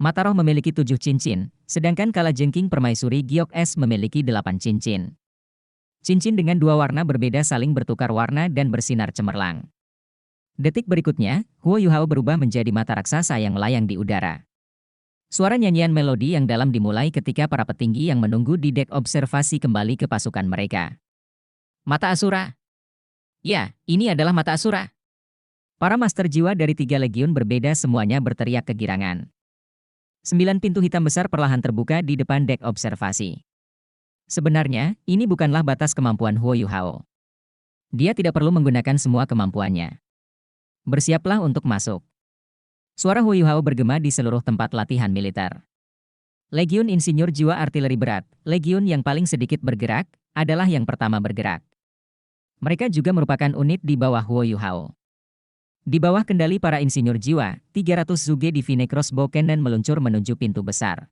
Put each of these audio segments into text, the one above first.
Mata Roh memiliki 7 cincin, sedangkan Kalajengking Permaisuri Giok Es memiliki 8 cincin. Cincin dengan dua warna berbeda saling bertukar warna dan bersinar cemerlang. Detik berikutnya, Huo Yuhao berubah menjadi mata raksasa yang melayang di udara. Suara nyanyian melodi yang dalam dimulai ketika para petinggi yang menunggu di dek observasi kembali ke pasukan mereka. Mata Asura. Ya, ini adalah mata Asura. Para master jiwa dari 3 legiun berbeda semuanya berteriak kegirangan. 9 pintu hitam besar perlahan terbuka di depan dek observasi. Sebenarnya, ini bukanlah batas kemampuan Huo Yuhao. Dia tidak perlu menggunakan semua kemampuannya. Bersiaplah untuk masuk. Suara Huo Yuhao bergema di seluruh tempat latihan militer. Legiun Insinyur Jiwa Artileri Berat, legiun yang paling sedikit bergerak, adalah yang pertama bergerak. Mereka juga merupakan unit di bawah Huo Yuhao. Di bawah kendali para insinyur jiwa, 300 Zuge Divine Crossbow Cannon meluncur menuju pintu besar.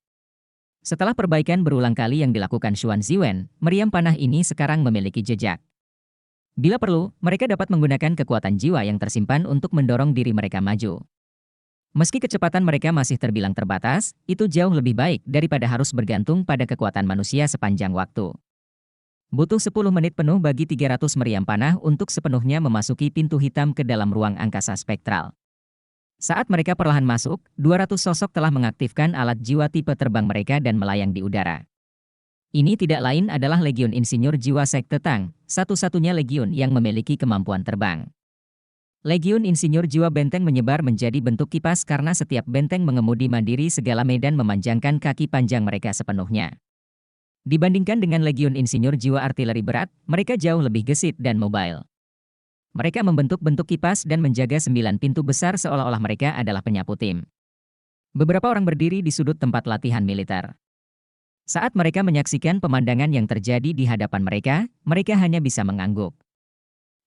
Setelah perbaikan berulang kali yang dilakukan Xuan Ziwen, meriam panah ini sekarang memiliki jejak. Bila perlu, mereka dapat menggunakan kekuatan jiwa yang tersimpan untuk mendorong diri mereka maju. Meski kecepatan mereka masih terbilang terbatas, itu jauh lebih baik daripada harus bergantung pada kekuatan manusia sepanjang waktu. Butuh 10 menit penuh bagi 300 meriam panah untuk sepenuhnya memasuki pintu hitam ke dalam ruang angkasa spektral. Saat mereka perlahan masuk, 200 sosok telah mengaktifkan alat jiwa tipe terbang mereka dan melayang di udara. Ini tidak lain adalah Legiun Insinyur Jiwa Sekte Tang, satu-satunya legiun yang memiliki kemampuan terbang. Legiun Insinyur Jiwa Benteng menyebar menjadi bentuk kipas karena setiap benteng mengemudi mandiri segala medan memanjangkan kaki panjang mereka sepenuhnya. Dibandingkan dengan Legiun Insinyur Jiwa Artileri Berat, mereka jauh lebih gesit dan mobile. Mereka membentuk bentuk kipas dan menjaga 9 pintu besar seolah-olah mereka adalah penyapu tim. Beberapa orang berdiri di sudut tempat latihan militer. Saat mereka menyaksikan pemandangan yang terjadi di hadapan mereka hanya bisa mengangguk.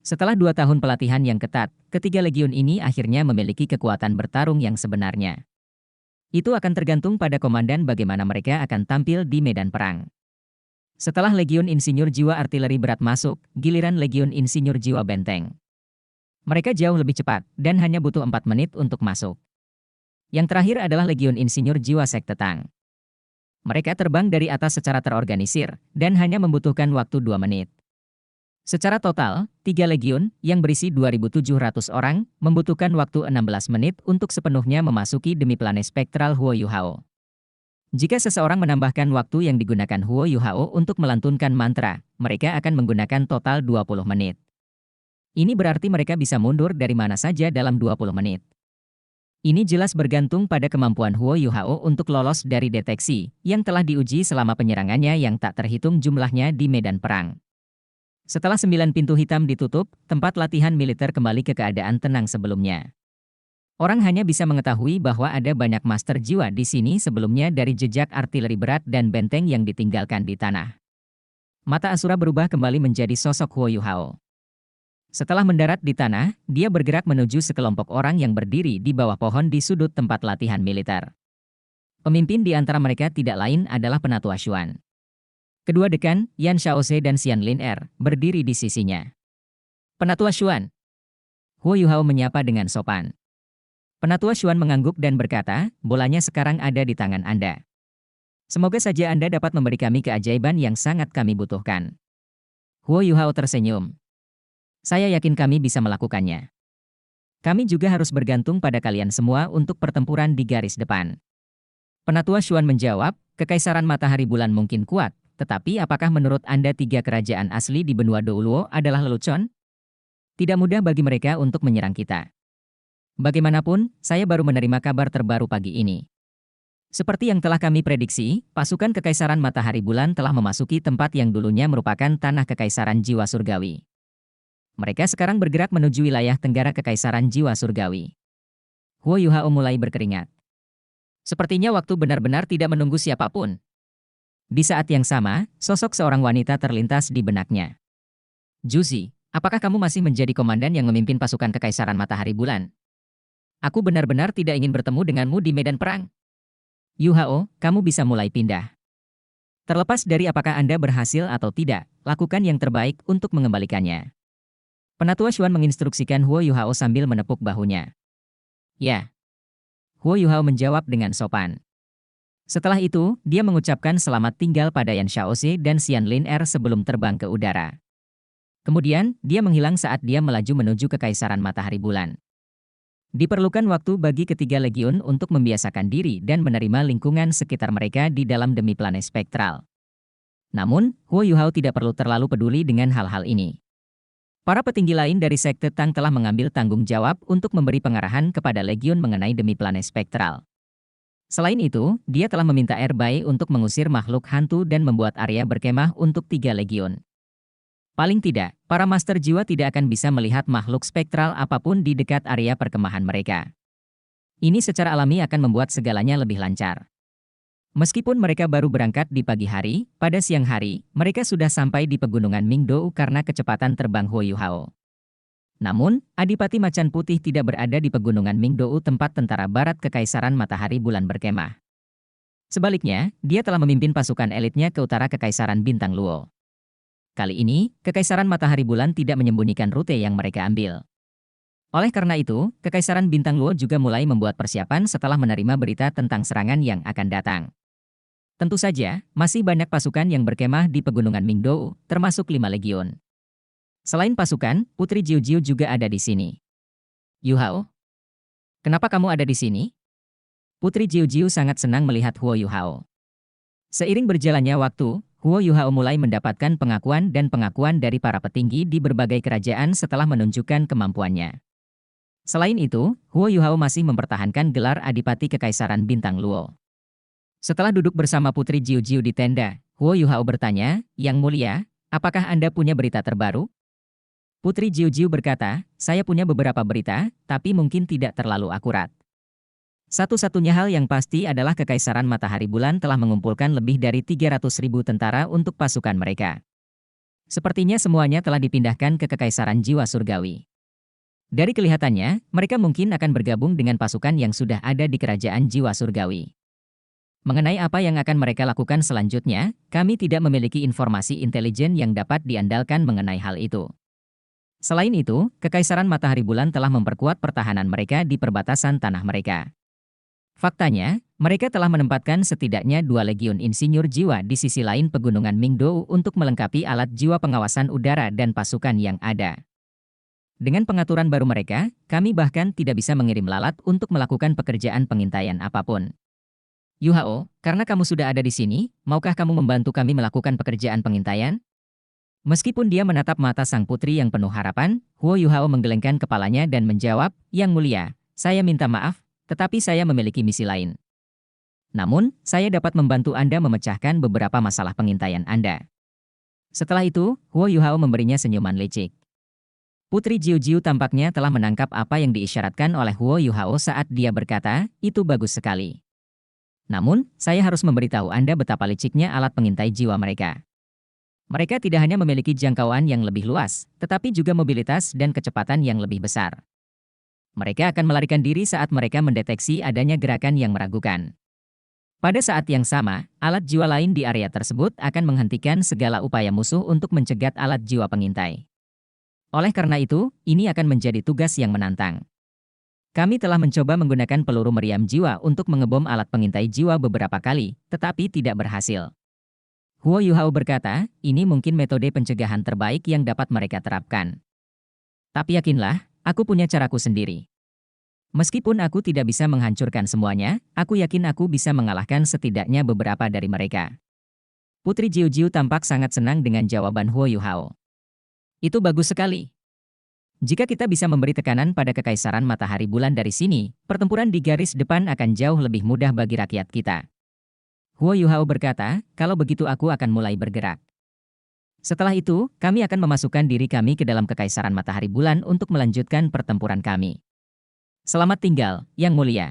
Setelah 2 tahun pelatihan yang ketat, ketiga legiun ini akhirnya memiliki kekuatan bertarung yang sebenarnya. Itu akan tergantung pada komandan bagaimana mereka akan tampil di medan perang. Setelah Legiun Insinyur Jiwa Artileri Berat masuk, giliran Legiun Insinyur Jiwa Benteng. Mereka jauh lebih cepat, dan hanya butuh 4 menit untuk masuk. Yang terakhir adalah Legiun Insinyur Jiwa Sekte Tang. Mereka terbang dari atas secara terorganisir, dan hanya membutuhkan waktu 2 menit. Secara total, 3 legiun, yang berisi 2.700 orang, membutuhkan waktu 16 menit untuk sepenuhnya memasuki demi planet spektral Huo Yuhao. Jika seseorang menambahkan waktu yang digunakan Huo Yuhao untuk melantunkan mantra, mereka akan menggunakan total 20 menit. Ini berarti mereka bisa mundur dari mana saja dalam 20 menit. Ini jelas bergantung pada kemampuan Huo Yuhao untuk lolos dari deteksi, yang telah diuji selama penyerangannya yang tak terhitung jumlahnya di medan perang. Setelah 9 pintu hitam ditutup, tempat latihan militer kembali ke keadaan tenang sebelumnya. Orang hanya bisa mengetahui bahwa ada banyak master jiwa di sini sebelumnya dari jejak artileri berat dan benteng yang ditinggalkan di tanah. Mata Asura berubah kembali menjadi sosok Huo Yuhao. Setelah mendarat di tanah, dia bergerak menuju sekelompok orang yang berdiri di bawah pohon di sudut tempat latihan militer. Pemimpin di antara mereka tidak lain adalah Penatua Xuan. Kedua dekan, Yan Shaoze dan Xian Lin Er, berdiri di sisinya. Penatua Xuan. Huo Yuhao menyapa dengan sopan. Penatua Xuan mengangguk dan berkata, bolanya sekarang ada di tangan Anda. Semoga saja Anda dapat memberi kami keajaiban yang sangat kami butuhkan. Huo Yuhao tersenyum. Saya yakin kami bisa melakukannya. Kami juga harus bergantung pada kalian semua untuk pertempuran di garis depan. Penatua Xuan menjawab, Kekaisaran Matahari Bulan mungkin kuat, tetapi apakah menurut Anda 3 kerajaan asli di benua Douluo adalah lelucon? Tidak mudah bagi mereka untuk menyerang kita. Bagaimanapun, saya baru menerima kabar terbaru pagi ini. Seperti yang telah kami prediksi, pasukan Kekaisaran Matahari Bulan telah memasuki tempat yang dulunya merupakan tanah Kekaisaran Jiwa Surgawi. Mereka sekarang bergerak menuju wilayah tenggara Kekaisaran Jiwa Surgawi. Huo Yuhao mulai berkeringat. Sepertinya waktu benar-benar tidak menunggu siapapun. Di saat yang sama, sosok seorang wanita terlintas di benaknya. Juzi, apakah kamu masih menjadi komandan yang memimpin pasukan Kekaisaran Matahari Bulan? Aku benar-benar tidak ingin bertemu denganmu di medan perang. Yuhao, kamu bisa mulai pindah. Terlepas dari apakah Anda berhasil atau tidak, lakukan yang terbaik untuk mengembalikannya. Penatua Xuan menginstruksikan Huo Yuhao sambil menepuk bahunya. Ya. Huo Yuhao menjawab dengan sopan. Setelah itu, dia mengucapkan selamat tinggal pada Yan Xiaoxi dan Xian Lin Er sebelum terbang ke udara. Kemudian, dia menghilang saat dia melaju menuju Kekaisaran Matahari Bulan. Diperlukan waktu bagi ketiga legiun untuk membiasakan diri dan menerima lingkungan sekitar mereka di dalam demi planet spektral. Namun, Huo Yuhao tidak perlu terlalu peduli dengan hal-hal ini. Para petinggi lain dari Sekte Tang telah mengambil tanggung jawab untuk memberi pengarahan kepada legiun mengenai demi planet spektral. Selain itu, dia telah meminta Erbai untuk mengusir makhluk hantu dan membuat area berkemah untuk 3 legiun. Paling tidak, para master jiwa tidak akan bisa melihat makhluk spektral apapun di dekat area perkemahan mereka. Ini secara alami akan membuat segalanya lebih lancar. Meskipun mereka baru berangkat di pagi hari, pada siang hari, mereka sudah sampai di pegunungan Mingdou karena kecepatan terbang Huo Yuhao. Namun, Adipati Macan Putih tidak berada di pegunungan Mingdou tempat tentara barat Kekaisaran Matahari Bulan berkemah. Sebaliknya, dia telah memimpin pasukan elitnya ke utara Kekaisaran Bintang Luo. Kali ini, Kekaisaran Matahari Bulan tidak menyembunyikan rute yang mereka ambil. Oleh karena itu, Kekaisaran Bintang Luo juga mulai membuat persiapan setelah menerima berita tentang serangan yang akan datang. Tentu saja, masih banyak pasukan yang berkemah di pegunungan Mingdou, termasuk 5 legiun. Selain pasukan, Putri Jiu Jiu juga ada di sini. Yuhao, kenapa kamu ada di sini? Putri Jiu Jiu sangat senang melihat Huo Yuhao. Seiring berjalannya waktu, Huo Yuhao mulai mendapatkan pengakuan dan pengakuan dari para petinggi di berbagai kerajaan setelah menunjukkan kemampuannya. Selain itu, Huo Yuhao masih mempertahankan gelar Adipati Kekaisaran Bintang Luo. Setelah duduk bersama Putri Jiu Jiu di tenda, Huo Yuhao bertanya, "Yang mulia, apakah Anda punya berita terbaru?" Putri Jiu Jiu berkata, "Saya punya beberapa berita, tapi mungkin tidak terlalu akurat. Satu-satunya hal yang pasti adalah Kekaisaran Matahari Bulan telah mengumpulkan lebih dari 300.000 tentara untuk pasukan mereka. Sepertinya semuanya telah dipindahkan ke Kekaisaran Jiwa Surgawi. Dari kelihatannya, mereka mungkin akan bergabung dengan pasukan yang sudah ada di Kerajaan Jiwa Surgawi. Mengenai apa yang akan mereka lakukan selanjutnya, kami tidak memiliki informasi intelijen yang dapat diandalkan mengenai hal itu. Selain itu, Kekaisaran Matahari Bulan telah memperkuat pertahanan mereka di perbatasan tanah mereka. Faktanya, mereka telah menempatkan setidaknya 2 legiun insinyur jiwa di sisi lain pegunungan Mingdou untuk melengkapi alat jiwa pengawasan udara dan pasukan yang ada. Dengan pengaturan baru mereka, kami bahkan tidak bisa mengirim lalat untuk melakukan pekerjaan pengintaian apapun. Yuhao, karena kamu sudah ada di sini, maukah kamu membantu kami melakukan pekerjaan pengintaian? Meskipun dia menatap mata sang putri yang penuh harapan, Huo Yuhao menggelengkan kepalanya dan menjawab, "Yang mulia, saya minta maaf, tetapi saya memiliki misi lain. Namun, saya dapat membantu Anda memecahkan beberapa masalah pengintaian Anda." Setelah itu, Huo Yuhao memberinya senyuman licik. Putri Jiu Jiu tampaknya telah menangkap apa yang diisyaratkan oleh Huo Yuhao saat dia berkata, "Itu bagus sekali. Namun, saya harus memberitahu Anda betapa liciknya alat pengintai jiwa mereka. Mereka tidak hanya memiliki jangkauan yang lebih luas, tetapi juga mobilitas dan kecepatan yang lebih besar. Mereka akan melarikan diri saat mereka mendeteksi adanya gerakan yang meragukan. Pada saat yang sama, alat jiwa lain di area tersebut akan menghentikan segala upaya musuh untuk mencegat alat jiwa pengintai. Oleh karena itu, ini akan menjadi tugas yang menantang. Kami telah mencoba menggunakan peluru meriam jiwa untuk mengebom alat pengintai jiwa beberapa kali, tetapi tidak berhasil." Huo Yuhao berkata, "Ini mungkin metode pencegahan terbaik yang dapat mereka terapkan. Tapi yakinlah, aku punya caraku sendiri. Meskipun aku tidak bisa menghancurkan semuanya, aku yakin aku bisa mengalahkan setidaknya beberapa dari mereka." Putri Jiu Jiu tampak sangat senang dengan jawaban Huo Yuhao. "Itu bagus sekali. Jika kita bisa memberi tekanan pada Kekaisaran Matahari Bulan dari sini, pertempuran di garis depan akan jauh lebih mudah bagi rakyat kita." Huo Yuhao berkata, "Kalau begitu aku akan mulai bergerak. Setelah itu, kami akan memasukkan diri kami ke dalam Kekaisaran Matahari Bulan untuk melanjutkan pertempuran kami. Selamat tinggal, Yang Mulia."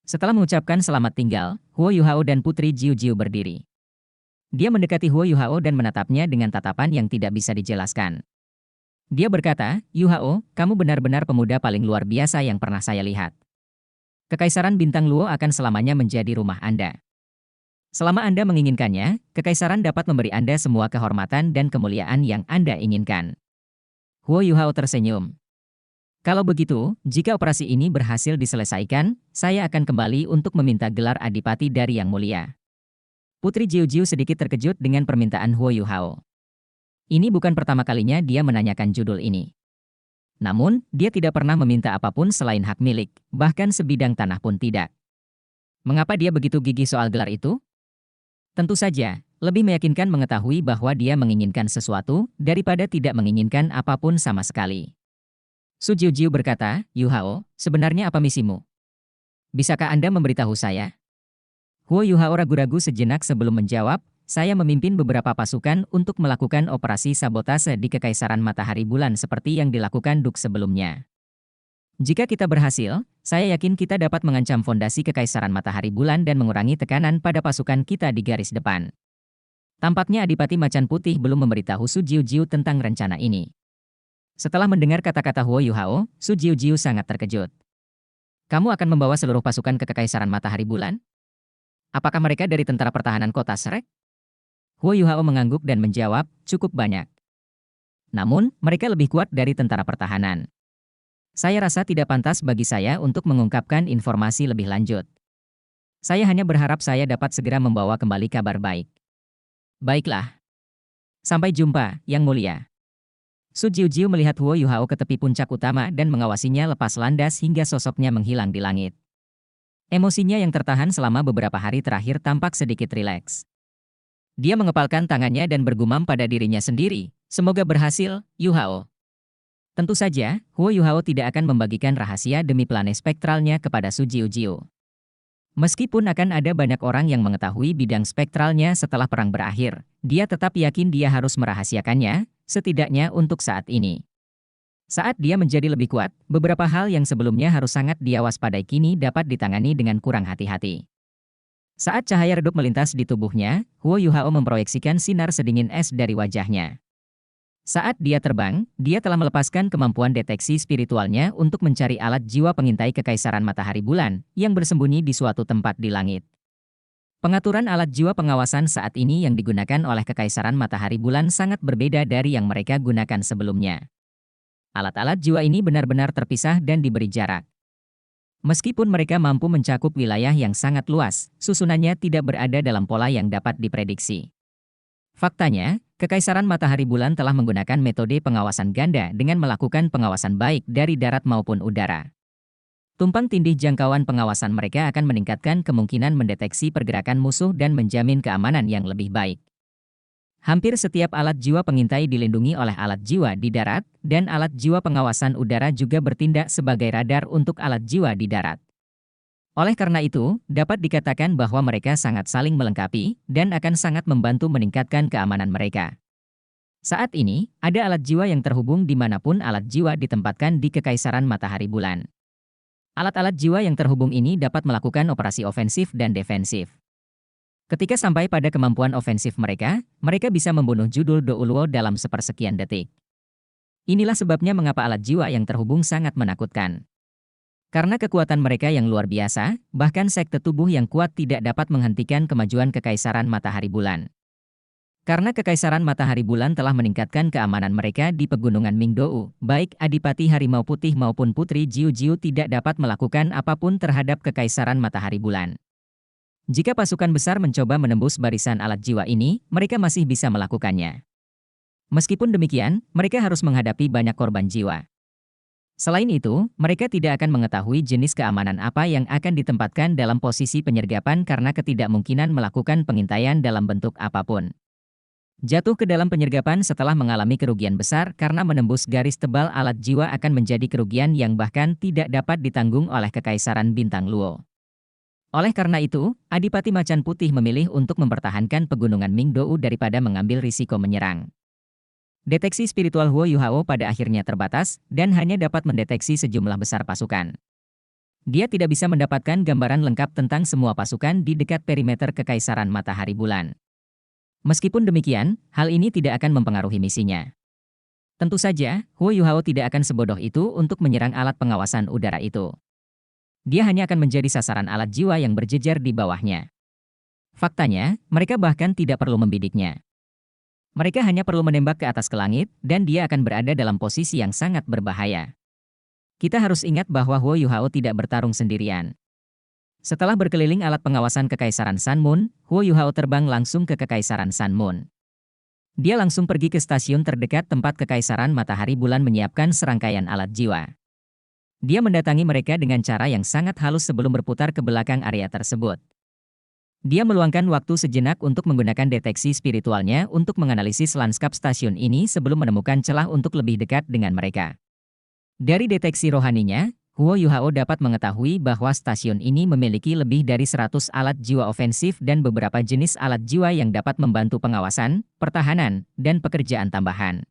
Setelah mengucapkan selamat tinggal, Huo Yuhao dan Putri Jiu Jiu berdiri. Dia mendekati Huo Yuhao dan menatapnya dengan tatapan yang tidak bisa dijelaskan. Dia berkata, "Yuhao, kamu benar-benar pemuda paling luar biasa yang pernah saya lihat. Kekaisaran Bintang Luo akan selamanya menjadi rumah Anda. Selama Anda menginginkannya, Kekaisaran dapat memberi Anda semua kehormatan dan kemuliaan yang Anda inginkan." Huo Yuhao tersenyum. Kalau begitu, jika operasi ini berhasil diselesaikan, saya akan kembali untuk meminta gelar Adipati dari Yang Mulia. Putri Jiu sedikit terkejut dengan permintaan Huo Yuhao. Ini bukan pertama kalinya dia menanyakan judul ini. Namun, dia tidak pernah meminta apapun selain hak milik, bahkan sebidang tanah pun tidak. Mengapa dia begitu gigih soal gelar itu? Tentu saja, lebih meyakinkan mengetahui bahwa dia menginginkan sesuatu daripada tidak menginginkan apapun sama sekali. Su Jiu berkata, Yuhao, sebenarnya apa misimu? Bisakah Anda memberitahu saya? Huo Yuhao ragu-ragu sejenak sebelum menjawab, saya memimpin beberapa pasukan untuk melakukan operasi sabotase di Kekaisaran Matahari Bulan seperti yang dilakukan Duk sebelumnya. Jika kita berhasil, saya yakin kita dapat mengancam fondasi Kekaisaran Matahari Bulan dan mengurangi tekanan pada pasukan kita di garis depan. Tampaknya Adipati Macan Putih belum memberitahu Su Jiu tentang rencana ini. Setelah mendengar kata-kata Huo Yuhao, Su Jiu sangat terkejut. Kamu akan membawa seluruh pasukan ke Kekaisaran Matahari Bulan? Apakah mereka dari tentara pertahanan kota Shrek? Huo Yuhao mengangguk dan menjawab, cukup banyak. Namun, mereka lebih kuat dari tentara pertahanan. Saya rasa tidak pantas bagi saya untuk mengungkapkan informasi lebih lanjut. Saya hanya berharap saya dapat segera membawa kembali kabar baik. Baiklah. Sampai jumpa, Yang Mulia. Su Jiu melihat Huo Yuhao ke tepi puncak utama dan mengawasinya lepas landas hingga sosoknya menghilang di langit. Emosinya yang tertahan selama beberapa hari terakhir tampak sedikit rileks. Dia mengepalkan tangannya dan bergumam pada dirinya sendiri, semoga berhasil, Yuhao. Tentu saja, Huo Yuhao tidak akan membagikan rahasia demi plane spektralnya kepada Su Jiu. Meskipun akan ada banyak orang yang mengetahui bidang spektralnya setelah perang berakhir, dia tetap yakin dia harus merahasiakannya, setidaknya untuk saat ini. Saat dia menjadi lebih kuat, beberapa hal yang sebelumnya harus sangat dia waspadai kini dapat ditangani dengan kurang hati-hati. Saat cahaya redup melintas di tubuhnya, Huo Yuhao memproyeksikan sinar sedingin es dari wajahnya. Saat dia terbang, dia telah melepaskan kemampuan deteksi spiritualnya untuk mencari alat jiwa pengintai Kekaisaran Matahari Bulan yang bersembunyi di suatu tempat di langit. Pengaturan alat jiwa pengawasan saat ini yang digunakan oleh Kekaisaran Matahari Bulan sangat berbeda dari yang mereka gunakan sebelumnya. Alat-alat jiwa ini benar-benar terpisah dan diberi jarak. Meskipun mereka mampu mencakup wilayah yang sangat luas, susunannya tidak berada dalam pola yang dapat diprediksi. Faktanya, Kekaisaran Matahari Bulan telah menggunakan metode pengawasan ganda dengan melakukan pengawasan baik dari darat maupun udara. Tumpang tindih jangkauan pengawasan mereka akan meningkatkan kemungkinan mendeteksi pergerakan musuh dan menjamin keamanan yang lebih baik. Hampir setiap alat jiwa pengintai dilindungi oleh alat jiwa di darat, dan alat jiwa pengawasan udara juga bertindak sebagai radar untuk alat jiwa di darat. Oleh karena itu, dapat dikatakan bahwa mereka sangat saling melengkapi, dan akan sangat membantu meningkatkan keamanan mereka. Saat ini, ada alat jiwa yang terhubung dimanapun alat jiwa ditempatkan di Kekaisaran Matahari Bulan. Alat-alat jiwa yang terhubung ini dapat melakukan operasi ofensif dan defensif. Ketika sampai pada kemampuan ofensif mereka bisa membunuh judul Douluo dalam sepersekian detik. Inilah sebabnya mengapa alat jiwa yang terhubung sangat menakutkan. Karena kekuatan mereka yang luar biasa, bahkan sekte tubuh yang kuat tidak dapat menghentikan kemajuan Kekaisaran Matahari Bulan. Karena Kekaisaran Matahari Bulan telah meningkatkan keamanan mereka di pegunungan Mingdou, baik Adipati Harimau Putih maupun Putri Jiu tidak dapat melakukan apapun terhadap Kekaisaran Matahari Bulan. Jika pasukan besar mencoba menembus barisan alat jiwa ini, mereka masih bisa melakukannya. Meskipun demikian, mereka harus menghadapi banyak korban jiwa. Selain itu, mereka tidak akan mengetahui jenis keamanan apa yang akan ditempatkan dalam posisi penyergapan karena ketidakmungkinan melakukan pengintaian dalam bentuk apapun. Jatuh ke dalam penyergapan setelah mengalami kerugian besar karena menembus garis tebal alat jiwa akan menjadi kerugian yang bahkan tidak dapat ditanggung oleh Kekaisaran Bintang Luo. Oleh karena itu, Adipati Macan Putih memilih untuk mempertahankan pegunungan Mingdou daripada mengambil risiko menyerang. Deteksi spiritual Huo Yuhao pada akhirnya terbatas, dan hanya dapat mendeteksi sejumlah besar pasukan. Dia tidak bisa mendapatkan gambaran lengkap tentang semua pasukan di dekat perimeter Kekaisaran Matahari Bulan. Meskipun demikian, hal ini tidak akan mempengaruhi misinya. Tentu saja, Huo Yuhao tidak akan sebodoh itu untuk menyerang alat pengawasan udara itu. Dia hanya akan menjadi sasaran alat jiwa yang berjejer di bawahnya. Faktanya, mereka bahkan tidak perlu membidiknya. Mereka hanya perlu menembak ke atas ke langit, dan dia akan berada dalam posisi yang sangat berbahaya. Kita harus ingat bahwa Huo Yuhao tidak bertarung sendirian. Setelah berkeliling alat pengawasan Kekaisaran Sun Moon, Huo Yuhao terbang langsung ke Kekaisaran Sun Moon. Dia langsung pergi ke stasiun terdekat tempat Kekaisaran Matahari Bulan menyiapkan serangkaian alat jiwa. Dia mendatangi mereka dengan cara yang sangat halus sebelum berputar ke belakang area tersebut. Dia meluangkan waktu sejenak untuk menggunakan deteksi spiritualnya untuk menganalisis lanskap stasiun ini sebelum menemukan celah untuk lebih dekat dengan mereka. Dari deteksi rohaninya, Huo Yuhao dapat mengetahui bahwa stasiun ini memiliki lebih dari 100 alat jiwa ofensif dan beberapa jenis alat jiwa yang dapat membantu pengawasan, pertahanan, dan pekerjaan tambahan.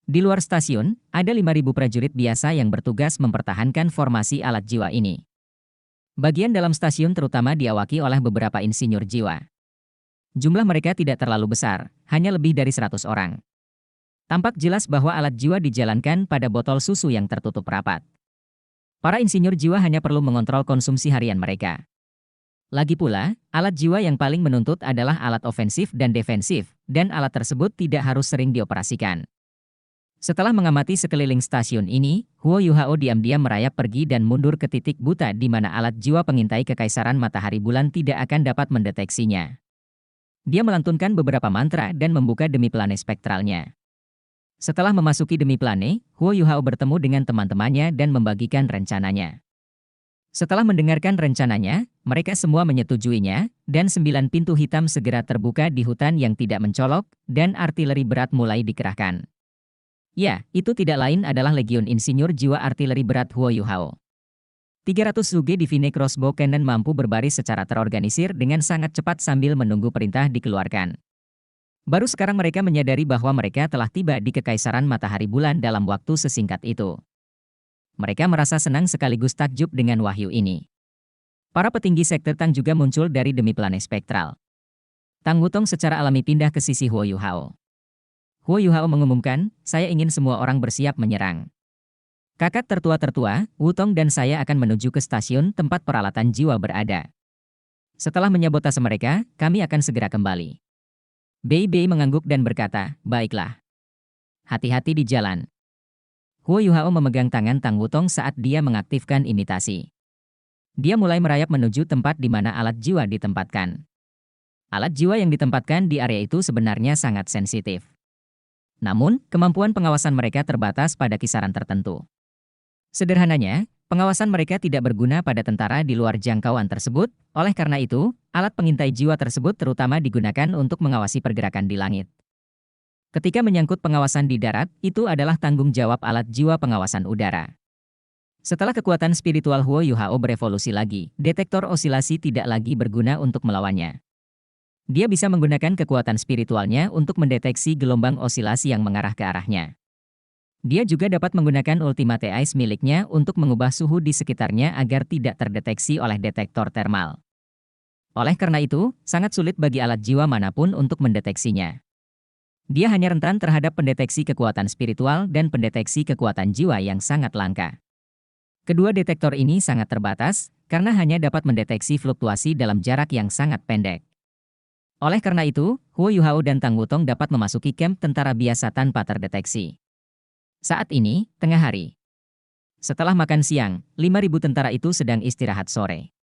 Di luar stasiun, ada 5.000 prajurit biasa yang bertugas mempertahankan formasi alat jiwa ini. Bagian dalam stasiun terutama diawaki oleh beberapa insinyur jiwa. Jumlah mereka tidak terlalu besar, hanya lebih dari 100 orang. Tampak jelas bahwa alat jiwa dijalankan pada botol susu yang tertutup rapat. Para insinyur jiwa hanya perlu mengontrol konsumsi harian mereka. Lagi pula, alat jiwa yang paling menuntut adalah alat ofensif dan defensif, dan alat tersebut tidak harus sering dioperasikan. Setelah mengamati sekeliling stasiun ini, Huo Yuhao diam-diam merayap pergi dan mundur ke titik buta di mana alat jiwa pengintai Kekaisaran Matahari Bulan tidak akan dapat mendeteksinya. Dia melantunkan beberapa mantra dan membuka demi plane spektralnya. Setelah memasuki demi plane, Huo Yuhao bertemu dengan teman-temannya dan membagikan rencananya. Setelah mendengarkan rencananya, mereka semua menyetujuinya, dan 9 pintu hitam segera terbuka di hutan yang tidak mencolok, dan artileri berat mulai dikerahkan. Ya, itu tidak lain adalah Legiun Insinyur Jiwa Artileri Berat Huo Yuhao. 300 Suge Divine Crossbow Cannon mampu berbaris secara terorganisir dengan sangat cepat sambil menunggu perintah dikeluarkan. Baru sekarang mereka menyadari bahwa mereka telah tiba di Kekaisaran Matahari Bulan dalam waktu sesingkat itu. Mereka merasa senang sekaligus takjub dengan wahyu ini. Para petinggi sekte Tang juga muncul dari demi plane spektral. Tang Wutong secara alami pindah ke sisi Huo Yuhao. Huo Yuhao mengumumkan, saya ingin semua orang bersiap menyerang. Kakak tertua-tertua, Wutong dan saya akan menuju ke stasiun tempat peralatan jiwa berada. Setelah menyabotase mereka, kami akan segera kembali. Bei Bei mengangguk dan berkata, baiklah. Hati-hati di jalan. Huo Yuhao memegang tangan Tang Wutong saat dia mengaktifkan imitasi. Dia mulai merayap menuju tempat di mana alat jiwa ditempatkan. Alat jiwa yang ditempatkan di area itu sebenarnya sangat sensitif. Namun, kemampuan pengawasan mereka terbatas pada kisaran tertentu. Sederhananya, pengawasan mereka tidak berguna pada tentara di luar jangkauan tersebut, oleh karena itu, alat pengintai jiwa tersebut terutama digunakan untuk mengawasi pergerakan di langit. Ketika menyangkut pengawasan di darat, itu adalah tanggung jawab alat jiwa pengawasan udara. Setelah kekuatan spiritual Huo Yuhao berevolusi lagi, detektor osilasi tidak lagi berguna untuk melawannya. Dia bisa menggunakan kekuatan spiritualnya untuk mendeteksi gelombang osilasi yang mengarah ke arahnya. Dia juga dapat menggunakan Ultimate Ice miliknya untuk mengubah suhu di sekitarnya agar tidak terdeteksi oleh detektor termal. Oleh karena itu, sangat sulit bagi alat jiwa manapun untuk mendeteksinya. Dia hanya rentan terhadap pendeteksi kekuatan spiritual dan pendeteksi kekuatan jiwa yang sangat langka. Kedua detektor ini sangat terbatas, karena hanya dapat mendeteksi fluktuasi dalam jarak yang sangat pendek. Oleh karena itu, Huo Yuhao dan Tang Wutong dapat memasuki kamp tentara biasa tanpa terdeteksi. Saat ini, tengah hari. Setelah makan siang, 5.000 tentara itu sedang istirahat sore.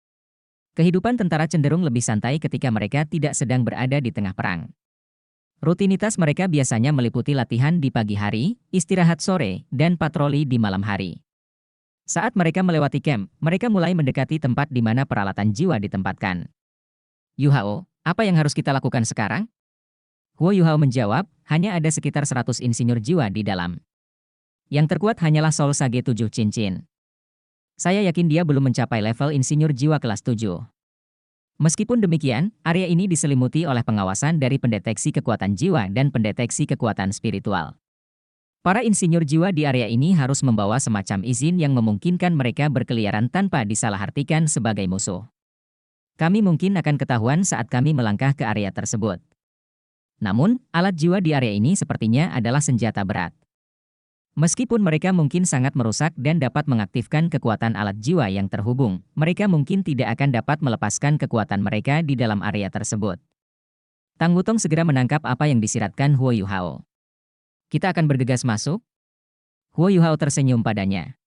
Kehidupan tentara cenderung lebih santai ketika mereka tidak sedang berada di tengah perang. Rutinitas mereka biasanya meliputi latihan di pagi hari, istirahat sore, dan patroli di malam hari. Saat mereka melewati camp, mereka mulai mendekati tempat di mana peralatan jiwa ditempatkan. Yuhao, apa yang harus kita lakukan sekarang? Huo Yuhao menjawab, hanya ada sekitar 100 insinyur jiwa di dalam. Yang terkuat hanyalah Soul Sage 7 cincin. Saya yakin dia belum mencapai level insinyur jiwa kelas 7. Meskipun demikian, area ini diselimuti oleh pengawasan dari pendeteksi kekuatan jiwa dan pendeteksi kekuatan spiritual. Para insinyur jiwa di area ini harus membawa semacam izin yang memungkinkan mereka berkeliaran tanpa disalahartikan sebagai musuh. Kami mungkin akan ketahuan saat kami melangkah ke area tersebut. Namun, alat jiwa di area ini sepertinya adalah senjata berat. Meskipun mereka mungkin sangat merusak dan dapat mengaktifkan kekuatan alat jiwa yang terhubung, mereka mungkin tidak akan dapat melepaskan kekuatan mereka di dalam area tersebut. Tang Wutong segera menangkap apa yang disiratkan Huo Yuhao. Kita akan bergegas masuk? Huo Yuhao tersenyum padanya.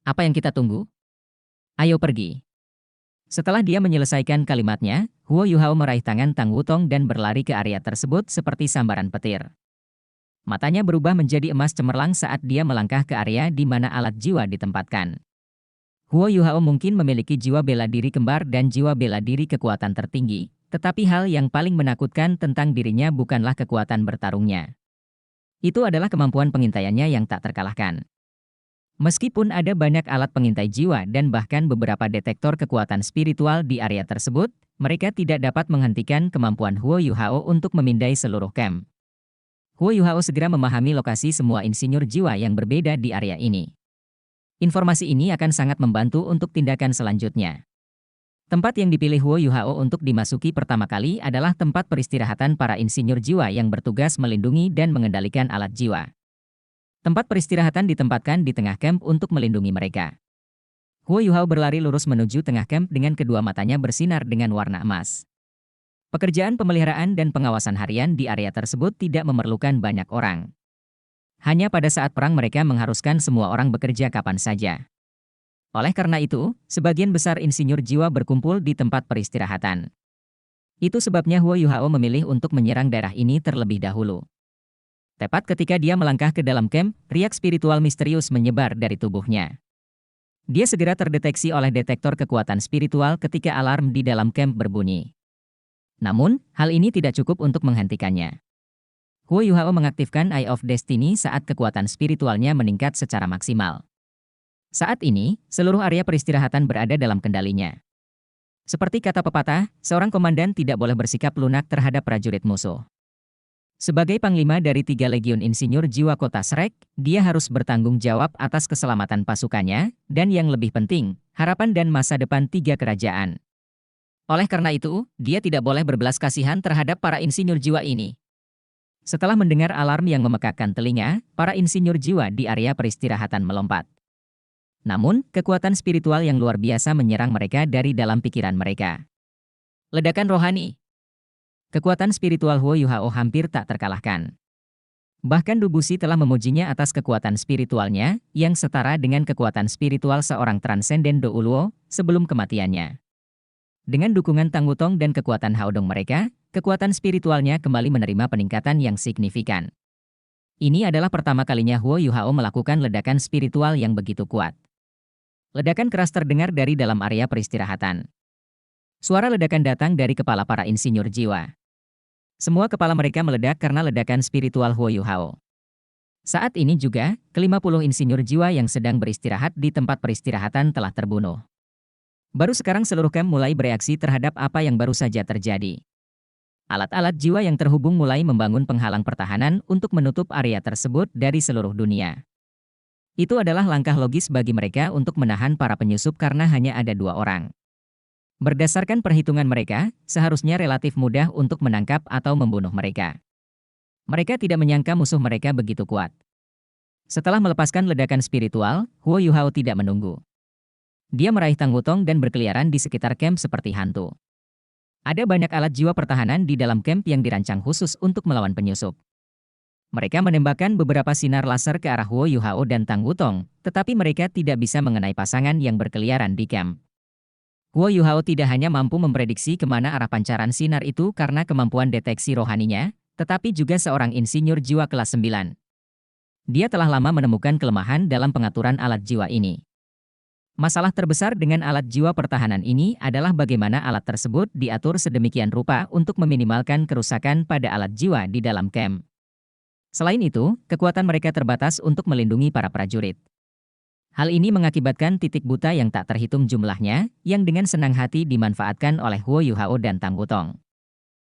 Apa yang kita tunggu? Ayo pergi. Setelah dia menyelesaikan kalimatnya, Huo Yuhao meraih tangan Tang Wutong dan berlari ke area tersebut seperti sambaran petir. Matanya berubah menjadi emas cemerlang saat dia melangkah ke area di mana alat jiwa ditempatkan. Huo Yuhao mungkin memiliki jiwa bela diri kembar dan jiwa bela diri kekuatan tertinggi, tetapi hal yang paling menakutkan tentang dirinya bukanlah kekuatan bertarungnya. Itu adalah kemampuan pengintaiannya yang tak terkalahkan. Meskipun ada banyak alat pengintai jiwa dan bahkan beberapa detektor kekuatan spiritual di area tersebut, mereka tidak dapat menghentikan kemampuan Huo Yuhao untuk memindai seluruh camp. Huo Yuhao segera memahami lokasi semua insinyur jiwa yang berbeda di area ini. Informasi ini akan sangat membantu untuk tindakan selanjutnya. Tempat yang dipilih Huo Yuhao untuk dimasuki pertama kali adalah tempat peristirahatan para insinyur jiwa yang bertugas melindungi dan mengendalikan alat jiwa. Tempat peristirahatan ditempatkan di tengah camp untuk melindungi mereka. Huo Yuhao berlari lurus menuju tengah camp dengan kedua matanya bersinar dengan warna emas. Pekerjaan pemeliharaan dan pengawasan harian di area tersebut tidak memerlukan banyak orang. Hanya pada saat perang mereka mengharuskan semua orang bekerja kapan saja. Oleh karena itu, sebagian besar insinyur jiwa berkumpul di tempat peristirahatan. Itu sebabnya Huo Yuhao memilih untuk menyerang daerah ini terlebih dahulu. Tepat ketika dia melangkah ke dalam camp, riak spiritual misterius menyebar dari tubuhnya. Dia segera terdeteksi oleh detektor kekuatan spiritual ketika alarm di dalam camp berbunyi. Namun, hal ini tidak cukup untuk menghentikannya. Huo Yuhao mengaktifkan Eye of Destiny saat kekuatan spiritualnya meningkat secara maksimal. Saat ini, seluruh area peristirahatan berada dalam kendalinya. Seperti kata pepatah, seorang komandan tidak boleh bersikap lunak terhadap prajurit musuh. Sebagai panglima dari 3 legiun insinyur jiwa kota Shrek, dia harus bertanggung jawab atas keselamatan pasukannya, dan yang lebih penting, harapan dan masa depan 3 kerajaan. Oleh karena itu, dia tidak boleh berbelas kasihan terhadap para insinyur jiwa ini. Setelah mendengar alarm yang memekakkan telinga, para insinyur jiwa di area peristirahatan melompat. Namun, kekuatan spiritual yang luar biasa menyerang mereka dari dalam pikiran mereka. Ledakan rohani. Kekuatan spiritual Huo Yuhao hampir tak terkalahkan. Bahkan Dubushi telah memujinya atas kekuatan spiritualnya, yang setara dengan kekuatan spiritual seorang transenden Do Uluo sebelum kematiannya. Dengan dukungan Tang Wutong dan kekuatan Haodong mereka, kekuatan spiritualnya kembali menerima peningkatan yang signifikan. Ini adalah pertama kalinya Huo Yuhao melakukan ledakan spiritual yang begitu kuat. Ledakan keras terdengar dari dalam area peristirahatan. Suara ledakan datang dari kepala para insinyur jiwa. Semua kepala mereka meledak karena ledakan spiritual Huo Yuhao. Saat ini juga, ke-50 insinyur jiwa yang sedang beristirahat di tempat peristirahatan telah terbunuh. Baru sekarang seluruh camp mulai bereaksi terhadap apa yang baru saja terjadi. Alat-alat jiwa yang terhubung mulai membangun penghalang pertahanan untuk menutup area tersebut dari seluruh dunia. Itu adalah langkah logis bagi mereka untuk menahan para penyusup karena hanya ada 2 orang. Berdasarkan perhitungan mereka, seharusnya relatif mudah untuk menangkap atau membunuh mereka. Mereka tidak menyangka musuh mereka begitu kuat. Setelah melepaskan ledakan spiritual, Huo Yuhao tidak menunggu. Dia meraih Tang Wutong dan berkeliaran di sekitar camp seperti hantu. Ada banyak alat jiwa pertahanan di dalam camp yang dirancang khusus untuk melawan penyusup. Mereka menembakkan beberapa sinar laser ke arah Huo Yuhao dan Tang Wutong, tetapi mereka tidak bisa mengenai pasangan yang berkeliaran di camp. Huo Yuhao tidak hanya mampu memprediksi kemana arah pancaran sinar itu karena kemampuan deteksi rohaninya, tetapi juga seorang insinyur jiwa kelas 9. Dia telah lama menemukan kelemahan dalam pengaturan alat jiwa ini. Masalah terbesar dengan alat jiwa pertahanan ini adalah bagaimana alat tersebut diatur sedemikian rupa untuk meminimalkan kerusakan pada alat jiwa di dalam camp. Selain itu, kekuatan mereka terbatas untuk melindungi para prajurit. Hal ini mengakibatkan titik buta yang tak terhitung jumlahnya, yang dengan senang hati dimanfaatkan oleh Huo Yuhao dan Tang Wutong.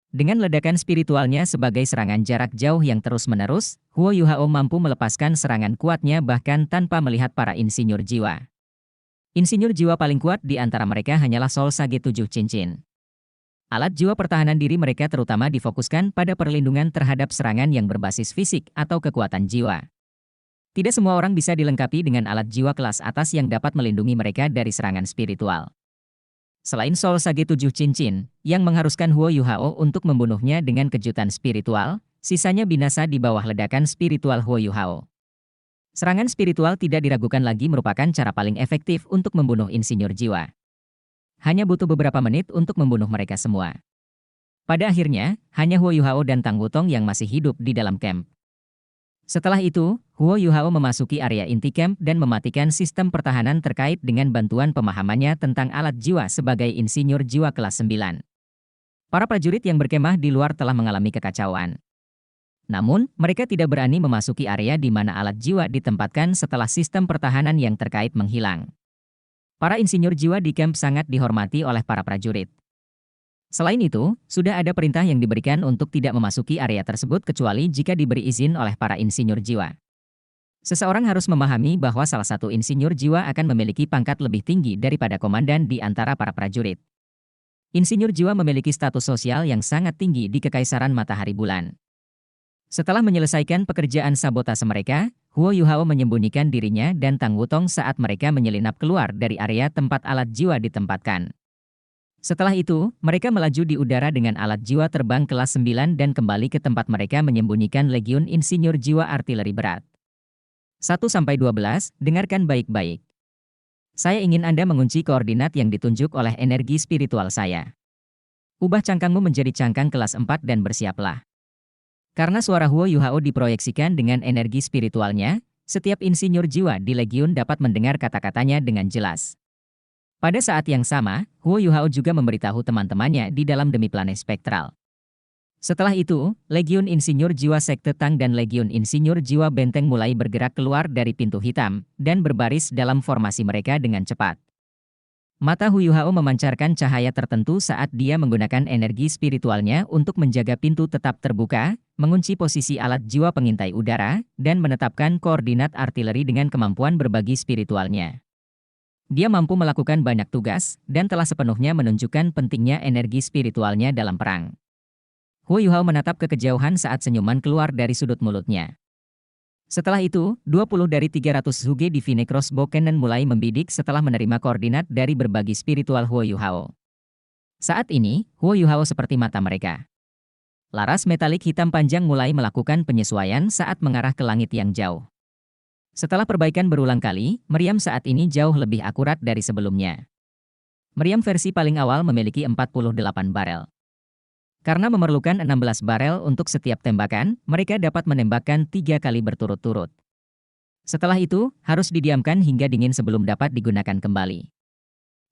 Dengan ledakan spiritualnya sebagai serangan jarak jauh yang terus-menerus, Huo Yuhao mampu melepaskan serangan kuatnya bahkan tanpa melihat para insinyur jiwa. Insinyur jiwa paling kuat di antara mereka hanyalah Soul Sage 7 cincin. Alat jiwa pertahanan diri mereka terutama difokuskan pada perlindungan terhadap serangan yang berbasis fisik atau kekuatan jiwa. Tidak semua orang bisa dilengkapi dengan alat jiwa kelas atas yang dapat melindungi mereka dari serangan spiritual. Selain Soul Sage 7 cincin, yang mengharuskan Huo Yuhao untuk membunuhnya dengan kejutan spiritual, sisanya binasa di bawah ledakan spiritual Huo Yuhao. Serangan spiritual tidak diragukan lagi merupakan cara paling efektif untuk membunuh insinyur jiwa. Hanya butuh beberapa menit untuk membunuh mereka semua. Pada akhirnya, hanya Huo Yuhao dan Tang Wutong yang masih hidup di dalam camp. Setelah itu, Huo Yuhao memasuki area inti camp dan mematikan sistem pertahanan terkait dengan bantuan pemahamannya tentang alat jiwa sebagai insinyur jiwa kelas 9. Para prajurit yang berkemah di luar telah mengalami kekacauan. Namun, mereka tidak berani memasuki area di mana alat jiwa ditempatkan setelah sistem pertahanan yang terkait menghilang. Para insinyur jiwa di camp sangat dihormati oleh para prajurit. Selain itu, sudah ada perintah yang diberikan untuk tidak memasuki area tersebut kecuali jika diberi izin oleh para insinyur jiwa. Seseorang harus memahami bahwa salah satu insinyur jiwa akan memiliki pangkat lebih tinggi daripada komandan di antara para prajurit. Insinyur jiwa memiliki status sosial yang sangat tinggi di Kekaisaran Matahari Bulan. Setelah menyelesaikan pekerjaan sabotase mereka, Huo Yuhao menyembunyikan dirinya dan Tang Wutong saat mereka menyelinap keluar dari area tempat alat jiwa ditempatkan. Setelah itu, mereka melaju di udara dengan alat jiwa terbang kelas 9 dan kembali ke tempat mereka menyembunyikan Legiun Insinyur Jiwa Artileri Berat. 1-12, dengarkan baik-baik. Saya ingin Anda mengunci koordinat yang ditunjuk oleh energi spiritual saya. Ubah cangkangmu menjadi cangkang kelas 4 dan bersiaplah. Karena suara Huo Yuhao diproyeksikan dengan energi spiritualnya, setiap insinyur jiwa di Legiun dapat mendengar kata-katanya dengan jelas. Pada saat yang sama, Huo Yuhao juga memberitahu teman-temannya di dalam demi-planet spektral. Setelah itu, Legiun Insinyur Jiwa Sekte Tang dan Legiun Insinyur Jiwa Benteng mulai bergerak keluar dari pintu hitam, dan berbaris dalam formasi mereka dengan cepat. Mata Huo Yuhao memancarkan cahaya tertentu saat dia menggunakan energi spiritualnya untuk menjaga pintu tetap terbuka, mengunci posisi alat jiwa pengintai udara, dan menetapkan koordinat artileri dengan kemampuan berbagi spiritualnya. Dia mampu melakukan banyak tugas, dan telah sepenuhnya menunjukkan pentingnya energi spiritualnya dalam perang. Huo Yuhao menatap ke kejauhan saat senyuman keluar dari sudut mulutnya. Setelah itu, 20 dari 300 Zhuge Divine Crossbow Cannon mulai membidik setelah menerima koordinat dari berbagi spiritual Huo Yuhao. Saat ini, Huo Yuhao seperti mata mereka. Laras metalik hitam panjang mulai melakukan penyesuaian saat mengarah ke langit yang jauh. Setelah perbaikan berulang kali, meriam saat ini jauh lebih akurat dari sebelumnya. Meriam versi paling awal memiliki 48 barel. Karena memerlukan 16 barel untuk setiap tembakan, mereka dapat menembakkan 3 kali berturut-turut. Setelah itu, harus didiamkan hingga dingin sebelum dapat digunakan kembali.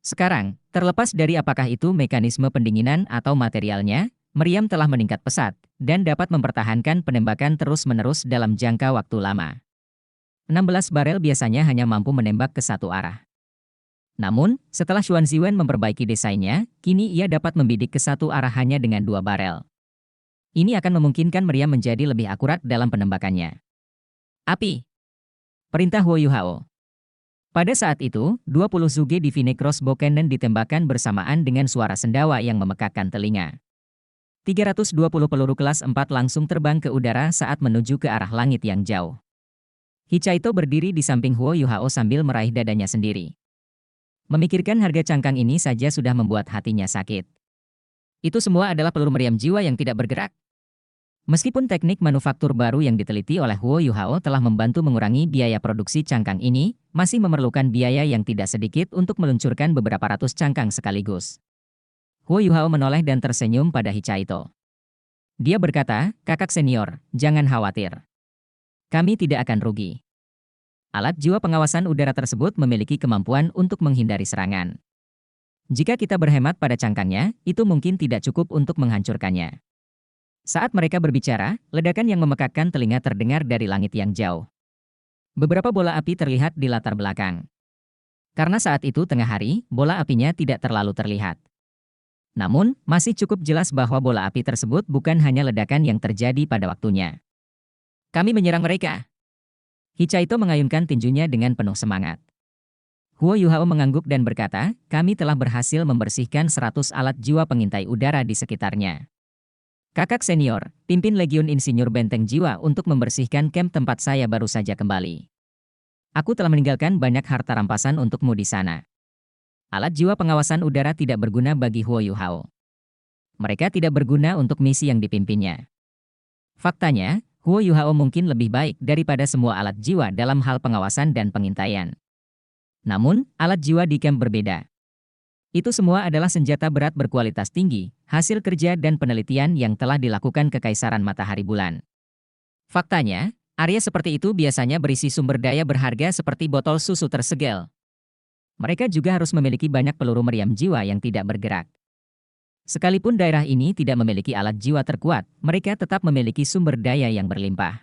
Sekarang, terlepas dari apakah itu mekanisme pendinginan atau materialnya, meriam telah meningkat pesat, dan dapat mempertahankan penembakan terus-menerus dalam jangka waktu lama. 16 barel biasanya hanya mampu menembak ke satu arah. Namun, setelah Xuan Ziwen memperbaiki desainnya, kini ia dapat membidik ke satu arah hanya dengan 2 barel. Ini akan memungkinkan meriam menjadi lebih akurat dalam penembakannya. Api! Perintah Huo Yuhao. Pada saat itu, 20 Zhuge Divine Crossbow Cannon ditembakkan bersamaan dengan suara sendawa yang memekakkan telinga. 320 peluru kelas 4 langsung terbang ke udara saat menuju ke arah langit yang jauh. Hichaito berdiri di samping Huo Yuhao sambil meraih dadanya sendiri. Memikirkan harga cangkang ini saja sudah membuat hatinya sakit. Itu semua adalah peluru meriam jiwa yang tidak bergerak. Meskipun teknik manufaktur baru yang diteliti oleh Huo Yuhao telah membantu mengurangi biaya produksi cangkang ini, masih memerlukan biaya yang tidak sedikit untuk meluncurkan beberapa ratus cangkang sekaligus. Huo Yuhao menoleh dan tersenyum pada Hichaito. Dia berkata, "Kakak senior, jangan khawatir. Kami tidak akan rugi." Alat jiwa pengawasan udara tersebut memiliki kemampuan untuk menghindari serangan. Jika kita berhemat pada cangkangnya, itu mungkin tidak cukup untuk menghancurkannya. Saat mereka berbicara, ledakan yang memekakkan telinga terdengar dari langit yang jauh. Beberapa bola api terlihat di latar belakang. Karena saat itu tengah hari, bola apinya tidak terlalu terlihat. Namun, masih cukup jelas bahwa bola api tersebut bukan hanya ledakan yang terjadi pada waktunya. "Kami menyerang mereka." Hichaito mengayunkan tinjunya dengan penuh semangat. Huo Yuhao mengangguk dan berkata, "Kami telah berhasil membersihkan 100 alat jiwa pengintai udara di sekitarnya. Kakak senior, pimpin Legiun Insinyur Benteng Jiwa untuk membersihkan camp tempat saya baru saja kembali. Aku telah meninggalkan banyak harta rampasan untukmu di sana." Alat jiwa pengawasan udara tidak berguna bagi Huo Yuhao. Mereka tidak berguna untuk misi yang dipimpinnya. Faktanya, Huo Yuhao mungkin lebih baik daripada semua alat jiwa dalam hal pengawasan dan pengintaian. Namun, alat jiwa di camp berbeda. Itu semua adalah senjata berat berkualitas tinggi, hasil kerja dan penelitian yang telah dilakukan Kekaisaran Matahari Bulan. Faktanya, area seperti itu biasanya berisi sumber daya berharga seperti botol susu tersegel. Mereka juga harus memiliki banyak peluru meriam jiwa yang tidak bergerak. Sekalipun daerah ini tidak memiliki alat jiwa terkuat, mereka tetap memiliki sumber daya yang berlimpah.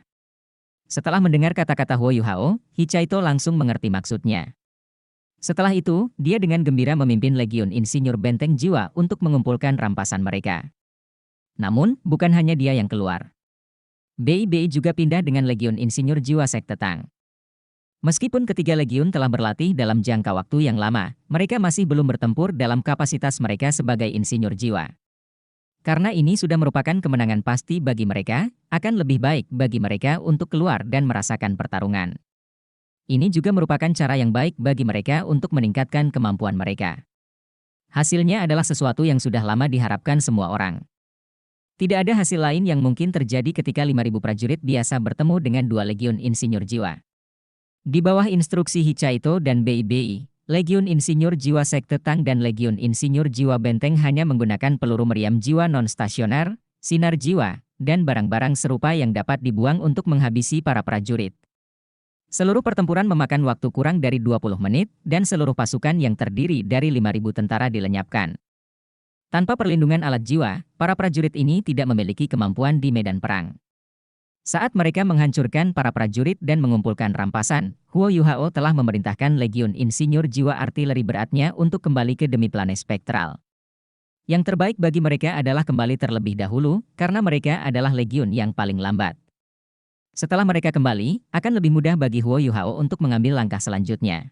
Setelah mendengar kata-kata Huo Yuhao, Hichaito langsung mengerti maksudnya. Setelah itu, dia dengan gembira memimpin Legiun Insinyur Benteng Jiwa untuk mengumpulkan rampasan mereka. Namun, bukan hanya dia yang keluar. BIBI juga pindah dengan Legiun Insinyur Jiwa Sekte Tang. Meskipun ketiga legiun telah berlatih dalam jangka waktu yang lama, mereka masih belum bertempur dalam kapasitas mereka sebagai insinyur jiwa. Karena ini sudah merupakan kemenangan pasti bagi mereka, akan lebih baik bagi mereka untuk keluar dan merasakan pertarungan. Ini juga merupakan cara yang baik bagi mereka untuk meningkatkan kemampuan mereka. Hasilnya adalah sesuatu yang sudah lama diharapkan semua orang. Tidak ada hasil lain yang mungkin terjadi ketika 5.000 prajurit biasa bertemu dengan 2 legiun insinyur jiwa. Di bawah instruksi Hichaito dan BIBI, Legiun Insinyur Jiwa Sekte Tang dan Legiun Insinyur Jiwa Benteng hanya menggunakan peluru meriam jiwa non-stasioner, sinar jiwa, dan barang-barang serupa yang dapat dibuang untuk menghabisi para prajurit. Seluruh pertempuran memakan waktu kurang dari 20 menit, dan seluruh pasukan yang terdiri dari 5.000 tentara dilenyapkan. Tanpa perlindungan alat jiwa, para prajurit ini tidak memiliki kemampuan di medan perang. Saat mereka menghancurkan para prajurit dan mengumpulkan rampasan, Huo Yuhao telah memerintahkan Legiun Insinyur Jiwa Artileri beratnya untuk kembali ke Demiplane Spektral. Yang terbaik bagi mereka adalah kembali terlebih dahulu, karena mereka adalah legiun yang paling lambat. Setelah mereka kembali, akan lebih mudah bagi Huo Yuhao untuk mengambil langkah selanjutnya.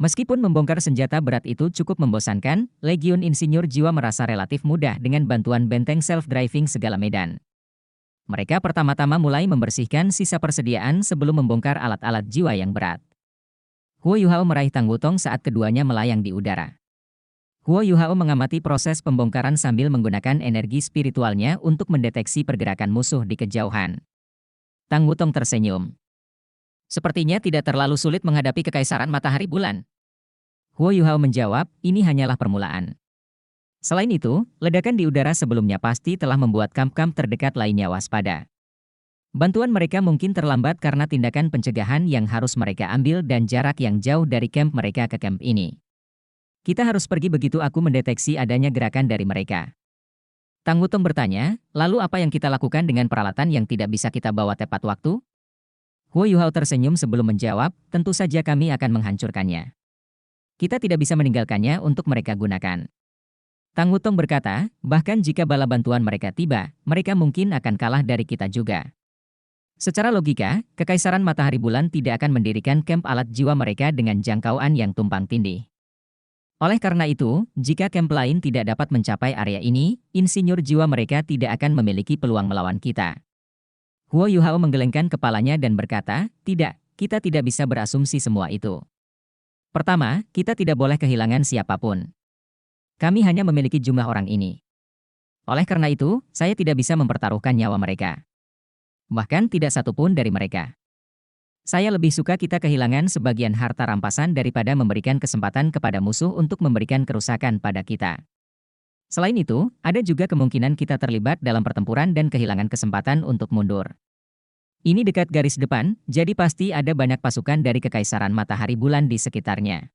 Meskipun membongkar senjata berat itu cukup membosankan, Legiun Insinyur Jiwa merasa relatif mudah dengan bantuan benteng self-driving segala medan. Mereka pertama-tama mulai membersihkan sisa persediaan sebelum membongkar alat-alat jiwa yang berat. Huo Yuhao meraih Tang Wutong saat keduanya melayang di udara. Huo Yuhao mengamati proses pembongkaran sambil menggunakan energi spiritualnya untuk mendeteksi pergerakan musuh di kejauhan. Tang Wutong tersenyum. Sepertinya tidak terlalu sulit menghadapi Kekaisaran Matahari Bulan. Huo Yuhao menjawab, ini hanyalah permulaan. Selain itu, ledakan di udara sebelumnya pasti telah membuat kamp-kamp terdekat lainnya waspada. Bantuan mereka mungkin terlambat karena tindakan pencegahan yang harus mereka ambil dan jarak yang jauh dari kamp mereka ke kamp ini. Kita harus pergi begitu aku mendeteksi adanya gerakan dari mereka. Tang Wutong bertanya, lalu apa yang kita lakukan dengan peralatan yang tidak bisa kita bawa tepat waktu? Huo Yuhao tersenyum sebelum menjawab, tentu saja kami akan menghancurkannya. Kita tidak bisa meninggalkannya untuk mereka gunakan. Tang Wutong berkata, bahkan jika bala bantuan mereka tiba, mereka mungkin akan kalah dari kita juga. Secara logika, Kekaisaran Matahari Bulan tidak akan mendirikan kamp alat jiwa mereka dengan jangkauan yang tumpang tindih. Oleh karena itu, jika kamp lain tidak dapat mencapai area ini, insinyur jiwa mereka tidak akan memiliki peluang melawan kita. Huo Yuhao menggelengkan kepalanya dan berkata, tidak, kita tidak bisa berasumsi semua itu. Pertama, kita tidak boleh kehilangan siapapun. Kami hanya memiliki jumlah orang ini. Oleh karena itu, saya tidak bisa mempertaruhkan nyawa mereka. Bahkan tidak satu pun dari mereka. Saya lebih suka kita kehilangan sebagian harta rampasan daripada memberikan kesempatan kepada musuh untuk memberikan kerusakan pada kita. Selain itu, ada juga kemungkinan kita terlibat dalam pertempuran dan kehilangan kesempatan untuk mundur. Ini dekat garis depan, jadi pasti ada banyak pasukan dari Kekaisaran Matahari Bulan di sekitarnya.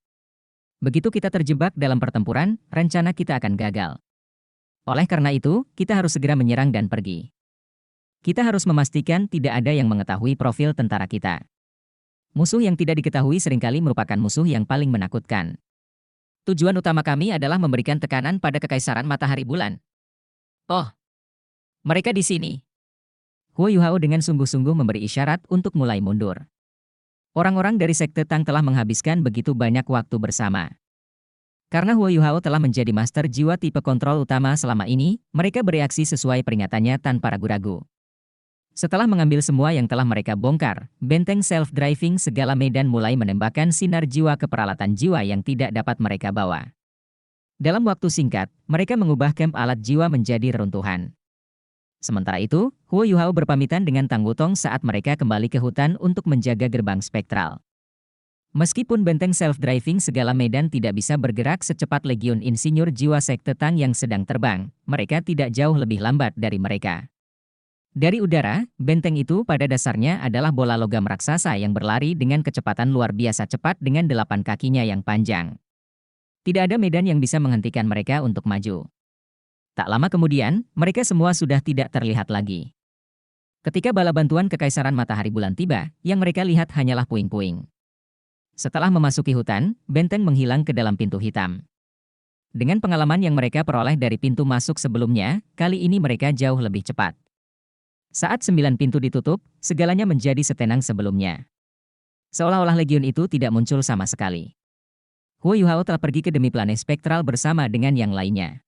Begitu kita terjebak dalam pertempuran, rencana kita akan gagal. Oleh karena itu, kita harus segera menyerang dan pergi. Kita harus memastikan tidak ada yang mengetahui profil tentara kita. Musuh yang tidak diketahui seringkali merupakan musuh yang paling menakutkan. Tujuan utama kami adalah memberikan tekanan pada Kekaisaran Matahari Bulan. Oh, mereka di sini. Huo Yuhao dengan sungguh-sungguh memberi isyarat untuk mulai mundur. Orang-orang dari Sekte Tang telah menghabiskan begitu banyak waktu bersama. Karena Huo Yuhao telah menjadi master jiwa tipe kontrol utama selama ini, mereka bereaksi sesuai peringatannya tanpa ragu-ragu. Setelah mengambil semua yang telah mereka bongkar, benteng self-driving segala medan mulai menembakkan sinar jiwa ke peralatan jiwa yang tidak dapat mereka bawa. Dalam waktu singkat, mereka mengubah kamp alat jiwa menjadi reruntuhan. Sementara itu, Huo Yuhao berpamitan dengan Tang Wutong saat mereka kembali ke hutan untuk menjaga gerbang spektral. Meskipun benteng self-driving segala medan tidak bisa bergerak secepat Legiun Insinyur Jiwa Sekte Tang yang sedang terbang, mereka tidak jauh lebih lambat dari mereka. Dari udara, benteng itu pada dasarnya adalah bola logam raksasa yang berlari dengan kecepatan luar biasa cepat dengan 8 kakinya yang panjang. Tidak ada medan yang bisa menghentikan mereka untuk maju. Tak lama kemudian, mereka semua sudah tidak terlihat lagi. Ketika bala bantuan Kekaisaran Matahari Bulan tiba, yang mereka lihat hanyalah puing-puing. Setelah memasuki hutan, benteng menghilang ke dalam pintu hitam. Dengan pengalaman yang mereka peroleh dari pintu masuk sebelumnya, kali ini mereka jauh lebih cepat. Saat 9 pintu ditutup, segalanya menjadi setenang sebelumnya. Seolah-olah legiun itu tidak muncul sama sekali. Huo Yuhao telah pergi ke demi-planet spektral bersama dengan yang lainnya.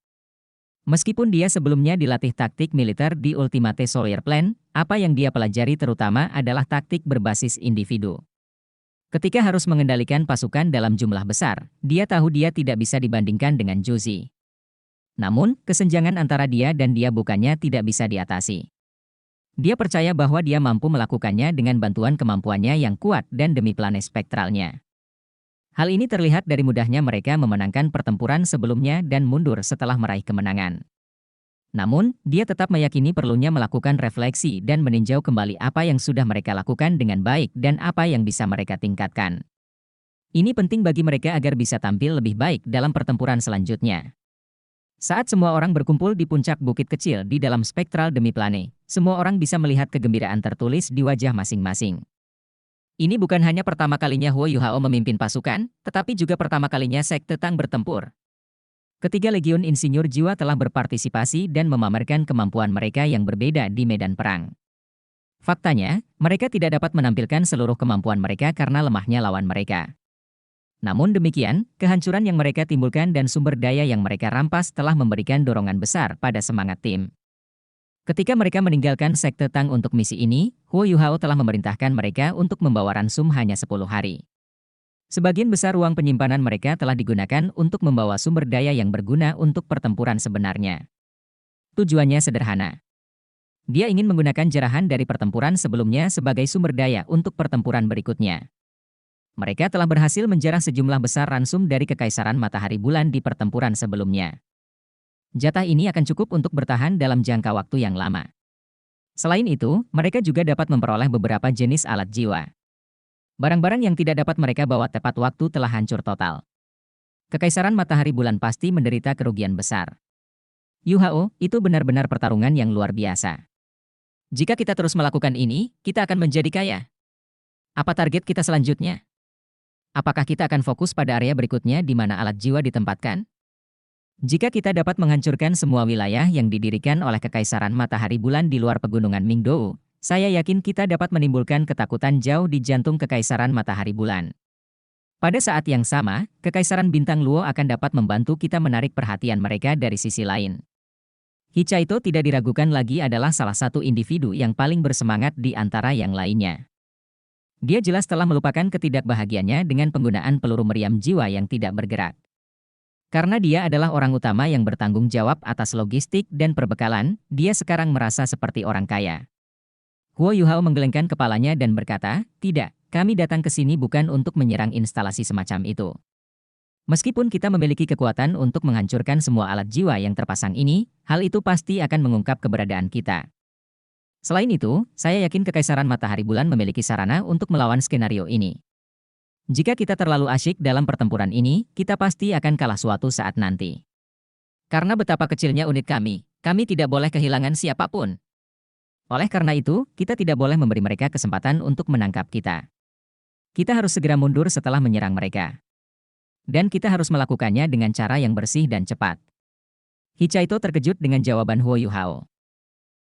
Meskipun dia sebelumnya dilatih taktik militer di Ultimate Soldier Plan, apa yang dia pelajari terutama adalah taktik berbasis individu. Ketika harus mengendalikan pasukan dalam jumlah besar, dia tahu dia tidak bisa dibandingkan dengan Jozi. Namun, kesenjangan antara dia dan dia bukannya tidak bisa diatasi. Dia percaya bahwa dia mampu melakukannya dengan bantuan kemampuannya yang kuat dan demi planet spektralnya. Hal ini terlihat dari mudahnya mereka memenangkan pertempuran sebelumnya dan mundur setelah meraih kemenangan. Namun, dia tetap meyakini perlunya melakukan refleksi dan meninjau kembali apa yang sudah mereka lakukan dengan baik dan apa yang bisa mereka tingkatkan. Ini penting bagi mereka agar bisa tampil lebih baik dalam pertempuran selanjutnya. Saat semua orang berkumpul di puncak bukit kecil di dalam spektral demi plane, semua orang bisa melihat kegembiraan tertulis di wajah masing-masing. Ini bukan hanya pertama kalinya Huo Yuhao memimpin pasukan, tetapi juga pertama kalinya Sekte Tang bertempur. Ketiga Legiun Insinyur Jiwa telah berpartisipasi dan memamerkan kemampuan mereka yang berbeda di medan perang. Faktanya, mereka tidak dapat menampilkan seluruh kemampuan mereka karena lemahnya lawan mereka. Namun demikian, kehancuran yang mereka timbulkan dan sumber daya yang mereka rampas telah memberikan dorongan besar pada semangat tim. Ketika mereka meninggalkan Sekte Tang untuk misi ini, Huo Yuhao telah memerintahkan mereka untuk membawa ransum hanya 10 hari. Sebagian besar uang penyimpanan mereka telah digunakan untuk membawa sumber daya yang berguna untuk pertempuran sebenarnya. Tujuannya sederhana. Dia ingin menggunakan jarahan dari pertempuran sebelumnya sebagai sumber daya untuk pertempuran berikutnya. Mereka telah berhasil menjarah sejumlah besar ransum dari Kekaisaran Matahari Bulan di pertempuran sebelumnya. Jatah ini akan cukup untuk bertahan dalam jangka waktu yang lama. Selain itu, mereka juga dapat memperoleh beberapa jenis alat jiwa. Barang-barang yang tidak dapat mereka bawa tepat waktu telah hancur total. Kekaisaran Matahari Bulan pasti menderita kerugian besar. Yuhao, itu benar-benar pertarungan yang luar biasa. Jika kita terus melakukan ini, kita akan menjadi kaya. Apa target kita selanjutnya? Apakah kita akan fokus pada area berikutnya di mana alat jiwa ditempatkan? Jika kita dapat menghancurkan semua wilayah yang didirikan oleh Kekaisaran Matahari Bulan di luar pegunungan Mingdou, saya yakin kita dapat menimbulkan ketakutan jauh di jantung Kekaisaran Matahari Bulan. Pada saat yang sama, Kekaisaran Bintang Luo akan dapat membantu kita menarik perhatian mereka dari sisi lain. Hichaito tidak diragukan lagi adalah salah satu individu yang paling bersemangat di antara yang lainnya. Dia jelas telah melupakan ketidakbahagiaannya dengan penggunaan peluru meriam jiwa yang tidak bergerak. Karena dia adalah orang utama yang bertanggung jawab atas logistik dan perbekalan, dia sekarang merasa seperti orang kaya. Huo Yuhao menggelengkan kepalanya dan berkata, "Tidak, kami datang ke sini bukan untuk menyerang instalasi semacam itu. Meskipun kita memiliki kekuatan untuk menghancurkan semua alat jiwa yang terpasang ini, hal itu pasti akan mengungkap keberadaan kita. Selain itu, saya yakin Kekaisaran Matahari Bulan memiliki sarana untuk melawan skenario ini. Jika kita terlalu asyik dalam pertempuran ini, kita pasti akan kalah suatu saat nanti. Karena betapa kecilnya unit kami tidak boleh kehilangan siapapun. Oleh karena itu, kita tidak boleh memberi mereka kesempatan untuk menangkap kita. Kita harus segera mundur setelah menyerang mereka. Dan kita harus melakukannya dengan cara yang bersih dan cepat." Hichaito terkejut dengan jawaban Huo Yuhao.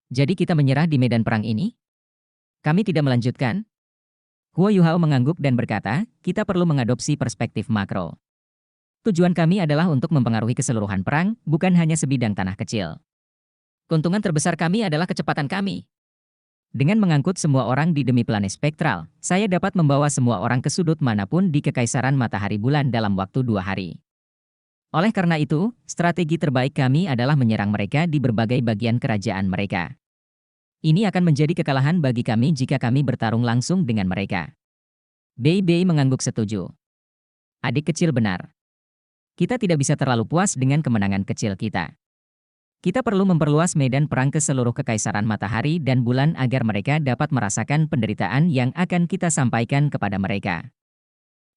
"Jadi kita menyerah di medan perang ini? Kami tidak melanjutkan?" Huo Yuhao mengangguk dan berkata, "Kita perlu mengadopsi perspektif makro. Tujuan kami adalah untuk mempengaruhi keseluruhan perang, bukan hanya sebidang tanah kecil. Keuntungan terbesar kami adalah kecepatan kami. Dengan mengangkut semua orang di demi planet spektral, saya dapat membawa semua orang ke sudut manapun di Kekaisaran Matahari Bulan dalam waktu 2 hari. Oleh karena itu, strategi terbaik kami adalah menyerang mereka di berbagai bagian kerajaan mereka. Ini akan menjadi kekalahan bagi kami jika kami bertarung langsung dengan mereka. Bei Bei mengangguk setuju. Adik kecil benar. Kita tidak bisa terlalu puas dengan kemenangan kecil kita. Kita perlu memperluas medan perang ke seluruh kekaisaran matahari dan bulan agar mereka dapat merasakan penderitaan yang akan kita sampaikan kepada mereka.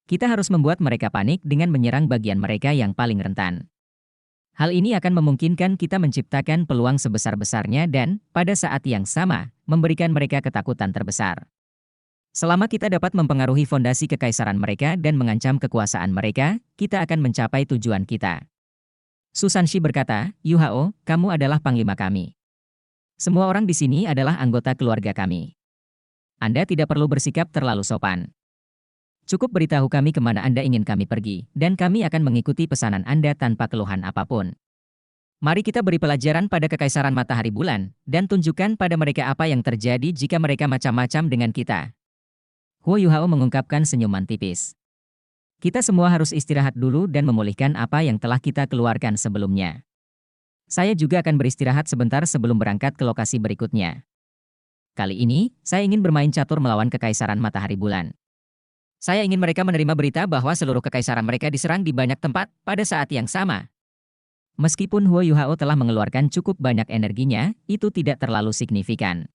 Kita harus membuat mereka panik dengan menyerang bagian mereka yang paling rentan. Hal ini akan memungkinkan kita menciptakan peluang sebesar-besarnya dan, pada saat yang sama, memberikan mereka ketakutan terbesar. Selama kita dapat mempengaruhi fondasi kekaisaran mereka dan mengancam kekuasaan mereka, kita akan mencapai tujuan kita. Susanshi berkata, Yu Hao, kamu adalah panglima kami. Semua orang di sini adalah anggota keluarga kami. Anda tidak perlu bersikap terlalu sopan. Cukup beritahu kami kemana Anda ingin kami pergi, dan kami akan mengikuti pesanan Anda tanpa keluhan apapun. Mari kita beri pelajaran pada kekaisaran matahari bulan, dan tunjukkan pada mereka apa yang terjadi jika mereka macam-macam dengan kita. Huo Yuhao mengungkapkan senyuman tipis. Kita semua harus istirahat dulu dan memulihkan apa yang telah kita keluarkan sebelumnya. Saya juga akan beristirahat sebentar sebelum berangkat ke lokasi berikutnya. Kali ini, saya ingin bermain catur melawan kekaisaran matahari bulan. Saya ingin mereka menerima berita bahwa seluruh kekaisaran mereka diserang di banyak tempat pada saat yang sama. Meskipun Huo Yuhao telah mengeluarkan cukup banyak energinya, itu tidak terlalu signifikan.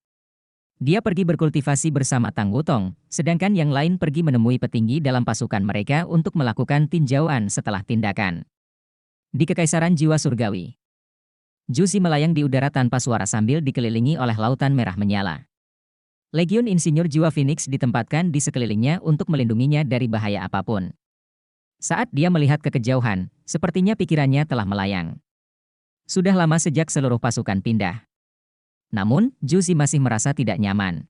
Dia pergi berkultivasi bersama Tang Wutong, sedangkan yang lain pergi menemui petinggi dalam pasukan mereka untuk melakukan tinjauan setelah tindakan. Di Kekaisaran Jiwa Surgawi, Juzi melayang di udara tanpa suara sambil dikelilingi oleh lautan merah menyala. Legiun Insinyur Jiwa Phoenix ditempatkan di sekelilingnya untuk melindunginya dari bahaya apapun. Saat dia melihat ke kejauhan, sepertinya pikirannya telah melayang. Sudah lama sejak seluruh pasukan pindah. Namun, Juzi masih merasa tidak nyaman.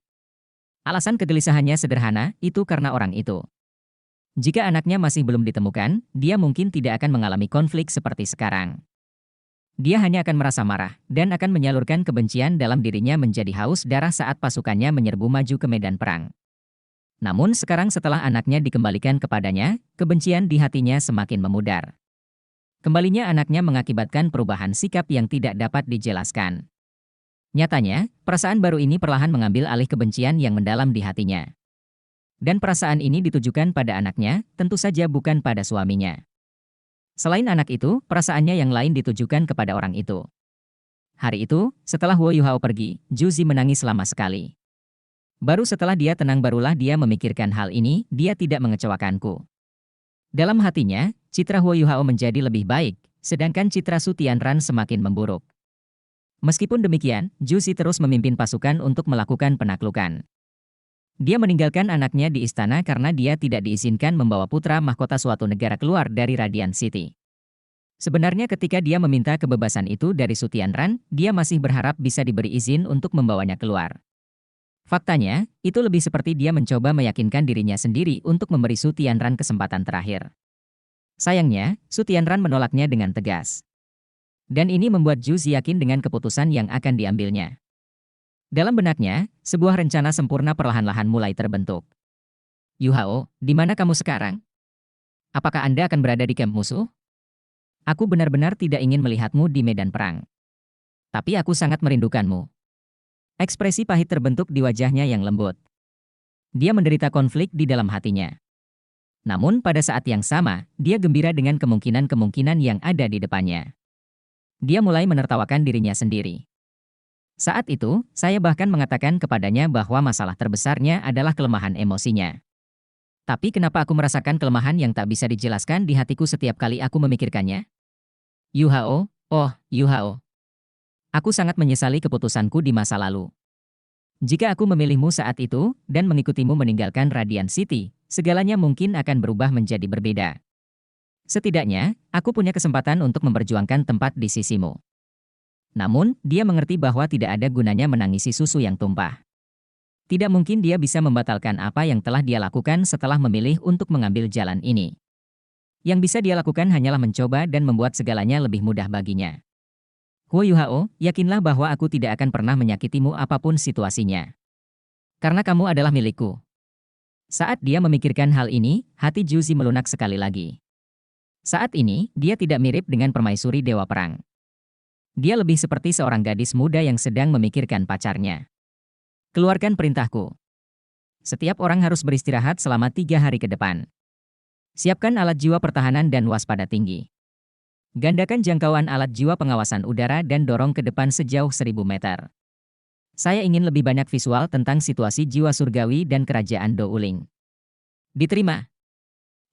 Alasan kegelisahannya sederhana, itu karena orang itu. Jika anaknya masih belum ditemukan, dia mungkin tidak akan mengalami konflik seperti sekarang. Dia hanya akan merasa marah, dan akan menyalurkan kebencian dalam dirinya menjadi haus darah saat pasukannya menyerbu maju ke medan perang. Namun sekarang setelah anaknya dikembalikan kepadanya, kebencian di hatinya semakin memudar. Kembalinya anaknya mengakibatkan perubahan sikap yang tidak dapat dijelaskan. Nyatanya, perasaan baru ini perlahan mengambil alih kebencian yang mendalam di hatinya. Dan perasaan ini ditujukan pada anaknya, tentu saja bukan pada suaminya. Selain anak itu, perasaannya yang lain ditujukan kepada orang itu. Hari itu, setelah Huo Yuhao pergi, Juzi menangis lama sekali. Baru setelah dia tenang barulah dia memikirkan hal ini, dia tidak mengecewakanku. Dalam hatinya, citra Huo Yuhao menjadi lebih baik, sedangkan citra Su Tianran semakin memburuk. Meskipun demikian, Juzi terus memimpin pasukan untuk melakukan penaklukan. Dia meninggalkan anaknya di istana karena dia tidak diizinkan membawa putra mahkota suatu negara keluar dari Radiant City. Sebenarnya ketika dia meminta kebebasan itu dari Su Tianran, dia masih berharap bisa diberi izin untuk membawanya keluar. Faktanya, itu lebih seperti dia mencoba meyakinkan dirinya sendiri untuk memberi Su Tianran kesempatan terakhir. Sayangnya, Su Tianran menolaknya dengan tegas. Dan ini membuat Juzi yakin dengan keputusan yang akan diambilnya. Dalam benaknya, sebuah rencana sempurna perlahan-lahan mulai terbentuk. Yu Hao, di mana kamu sekarang? Apakah Anda akan berada di kamp musuh? Aku benar-benar tidak ingin melihatmu di medan perang. Tapi aku sangat merindukanmu. Ekspresi pahit terbentuk di wajahnya yang lembut. Dia menderita konflik di dalam hatinya. Namun pada saat yang sama, dia gembira dengan kemungkinan-kemungkinan yang ada di depannya. Dia mulai menertawakan dirinya sendiri. Saat itu, saya bahkan mengatakan kepadanya bahwa masalah terbesarnya adalah kelemahan emosinya. Tapi kenapa aku merasakan kelemahan yang tak bisa dijelaskan di hatiku setiap kali aku memikirkannya? Yu Hao, oh, Yu Hao. Aku sangat menyesali keputusanku di masa lalu. Jika aku memilihmu saat itu, dan mengikutimu meninggalkan Radiant City, segalanya mungkin akan berubah menjadi berbeda. Setidaknya, aku punya kesempatan untuk memperjuangkan tempat di sisimu. Namun, dia mengerti bahwa tidak ada gunanya menangisi susu yang tumpah. Tidak mungkin dia bisa membatalkan apa yang telah dia lakukan setelah memilih untuk mengambil jalan ini. Yang bisa dia lakukan hanyalah mencoba dan membuat segalanya lebih mudah baginya. Huo Yuhao, yakinlah bahwa aku tidak akan pernah menyakitimu apapun situasinya. Karena kamu adalah milikku. Saat dia memikirkan hal ini, hati Juzi melunak sekali lagi. Saat ini, dia tidak mirip dengan permaisuri Dewa Perang. Dia lebih seperti seorang gadis muda yang sedang memikirkan pacarnya. Keluarkan perintahku. Setiap orang harus beristirahat selama 3 hari ke depan. Siapkan alat jiwa pertahanan dan waspada tinggi. Gandakan jangkauan alat jiwa pengawasan udara dan dorong ke depan sejauh 1000 meter. Saya ingin lebih banyak visual tentang situasi jiwa surgawi dan kerajaan Douling. Diterima.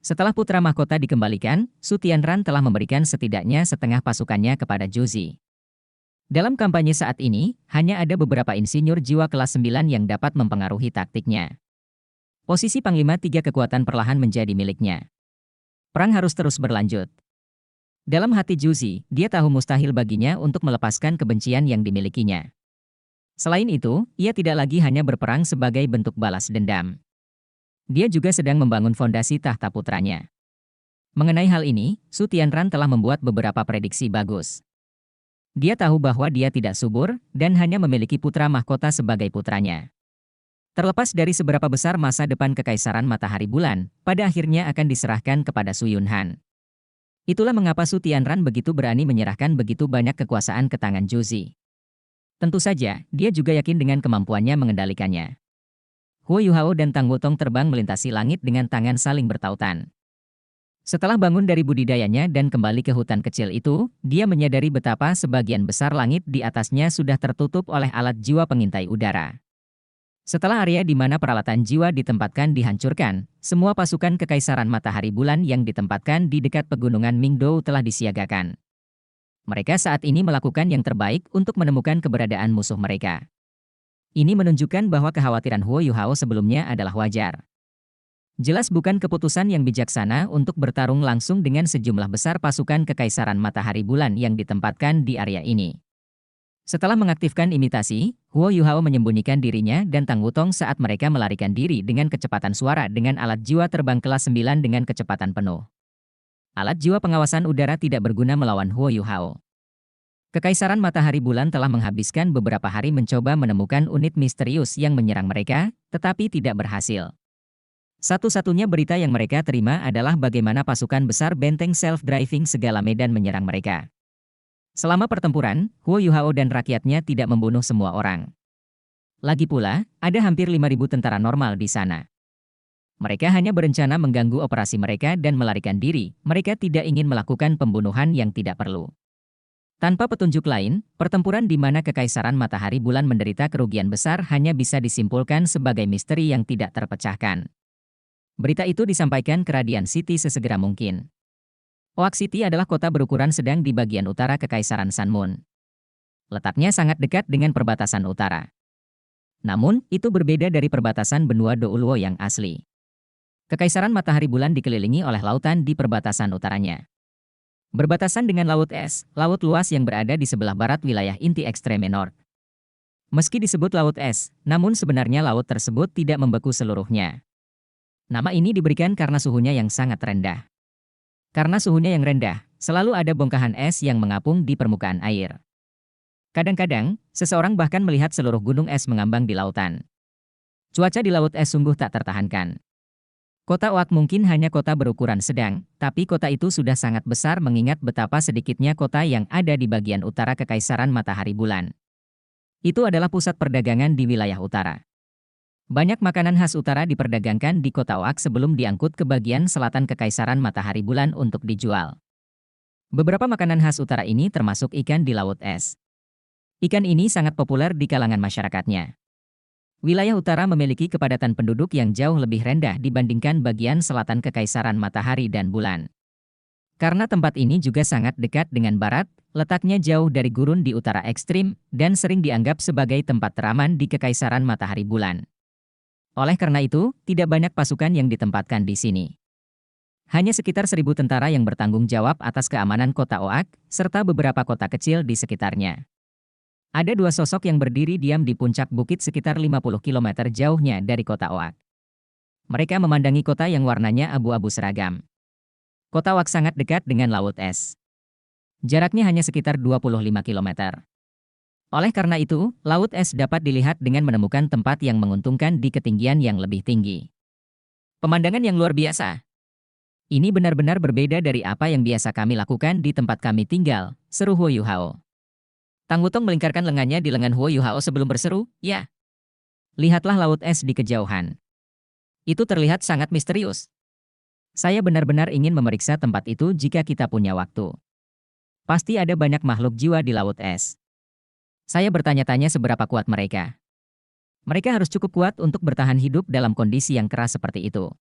Setelah putra mahkota dikembalikan, Su Tianran telah memberikan setidaknya setengah pasukannya kepada Jozi. Dalam kampanye saat ini, hanya ada beberapa insinyur jiwa kelas 9 yang dapat mempengaruhi taktiknya. Posisi Panglima 3 kekuatan perlahan menjadi miliknya. Perang harus terus berlanjut. Dalam hati Jozi, dia tahu mustahil baginya untuk melepaskan kebencian yang dimilikinya. Selain itu, ia tidak lagi hanya berperang sebagai bentuk balas dendam. Dia juga sedang membangun fondasi tahta putranya. Mengenai hal ini, Su Tianran telah membuat beberapa prediksi bagus. Dia tahu bahwa dia tidak subur, dan hanya memiliki putra mahkota sebagai putranya. Terlepas dari seberapa besar masa depan Kekaisaran Matahari Bulan, pada akhirnya akan diserahkan kepada Su Yunhan. Itulah mengapa Su Tianran begitu berani menyerahkan begitu banyak kekuasaan ke tangan Jozi. Tentu saja, dia juga yakin dengan kemampuannya mengendalikannya. Huo Yuhao dan Tang Wutong terbang melintasi langit dengan tangan saling bertautan. Setelah bangun dari budidayanya dan kembali ke hutan kecil itu, dia menyadari betapa sebagian besar langit di atasnya sudah tertutup oleh alat jiwa pengintai udara. Setelah area di mana peralatan jiwa ditempatkan dihancurkan, semua pasukan Kekaisaran Matahari Bulan yang ditempatkan di dekat pegunungan Mingdou telah disiagakan. Mereka saat ini melakukan yang terbaik untuk menemukan keberadaan musuh mereka. Ini menunjukkan bahwa kekhawatiran Huo Yuhao sebelumnya adalah wajar. Jelas bukan keputusan yang bijaksana untuk bertarung langsung dengan sejumlah besar pasukan Kekaisaran Matahari Bulan yang ditempatkan di area ini. Setelah mengaktifkan imitasi, Huo Yuhao menyembunyikan dirinya dan Tang Wutong saat mereka melarikan diri dengan kecepatan suara dengan alat jiwa terbang kelas 9 dengan kecepatan penuh. Alat jiwa pengawasan udara tidak berguna melawan Huo Yuhao. Kekaisaran Matahari Bulan telah menghabiskan beberapa hari mencoba menemukan unit misterius yang menyerang mereka, tetapi tidak berhasil. Satu-satunya berita yang mereka terima adalah bagaimana pasukan besar benteng self-driving segala medan menyerang mereka. Selama pertempuran, Huo Yuhao dan rakyatnya tidak membunuh semua orang. Lagi pula, ada hampir 5.000 tentara normal di sana. Mereka hanya berencana mengganggu operasi mereka dan melarikan diri, mereka tidak ingin melakukan pembunuhan yang tidak perlu. Tanpa petunjuk lain, pertempuran di mana Kekaisaran Matahari Bulan menderita kerugian besar hanya bisa disimpulkan sebagai misteri yang tidak terpecahkan. Berita itu disampaikan ke Radiant City sesegera mungkin. Oak City adalah kota berukuran sedang di bagian utara Kekaisaran Sun Moon. Letaknya sangat dekat dengan perbatasan utara. Namun, itu berbeda dari perbatasan benua Douluo yang asli. Kekaisaran Matahari Bulan dikelilingi oleh lautan di perbatasan utaranya. Berbatasan dengan Laut Es, laut luas yang berada di sebelah barat wilayah inti Extreme North. Meski disebut Laut Es, namun sebenarnya laut tersebut tidak membeku seluruhnya. Nama ini diberikan karena suhunya yang sangat rendah. Karena suhunya yang rendah, selalu ada bongkahan es yang mengapung di permukaan air. Kadang-kadang, seseorang bahkan melihat seluruh gunung es mengambang di lautan. Cuaca di Laut Es sungguh tak tertahankan. Kota Oak mungkin hanya kota berukuran sedang, tapi kota itu sudah sangat besar mengingat betapa sedikitnya kota yang ada di bagian utara Kekaisaran Matahari Bulan. Itu adalah pusat perdagangan di wilayah utara. Banyak makanan khas utara diperdagangkan di kota Oak sebelum diangkut ke bagian selatan Kekaisaran Matahari Bulan untuk dijual. Beberapa makanan khas utara ini termasuk ikan di Laut Es. Ikan ini sangat populer di kalangan masyarakatnya. Wilayah utara memiliki kepadatan penduduk yang jauh lebih rendah dibandingkan bagian selatan Kekaisaran Matahari dan Bulan. Karena tempat ini juga sangat dekat dengan barat, letaknya jauh dari gurun di utara ekstrim, dan sering dianggap sebagai tempat teraman di Kekaisaran Matahari Bulan. Oleh karena itu, tidak banyak pasukan yang ditempatkan di sini. Hanya sekitar 1.000 tentara yang bertanggung jawab atas keamanan kota Oak, serta beberapa kota kecil di sekitarnya. Ada 2 sosok yang berdiri diam di puncak bukit sekitar 50 km jauhnya dari kota Oak. Mereka memandangi kota yang warnanya abu-abu seragam. Kota Oak sangat dekat dengan Laut Es. Jaraknya hanya sekitar 25 km. Oleh karena itu, Laut Es dapat dilihat dengan menemukan tempat yang menguntungkan di ketinggian yang lebih tinggi. Pemandangan yang luar biasa. Ini benar-benar berbeda dari apa yang biasa kami lakukan di tempat kami tinggal, seru Huo Yuhao. Tang Wutong melingkarkan lengannya di lengan Huo Yuhao sebelum berseru, "Ya." Lihatlah laut es di kejauhan. Itu terlihat sangat misterius. Saya benar-benar ingin memeriksa tempat itu jika kita punya waktu. Pasti ada banyak makhluk jiwa di laut es. Saya bertanya-tanya seberapa kuat mereka. Mereka harus cukup kuat untuk bertahan hidup dalam kondisi yang keras seperti itu.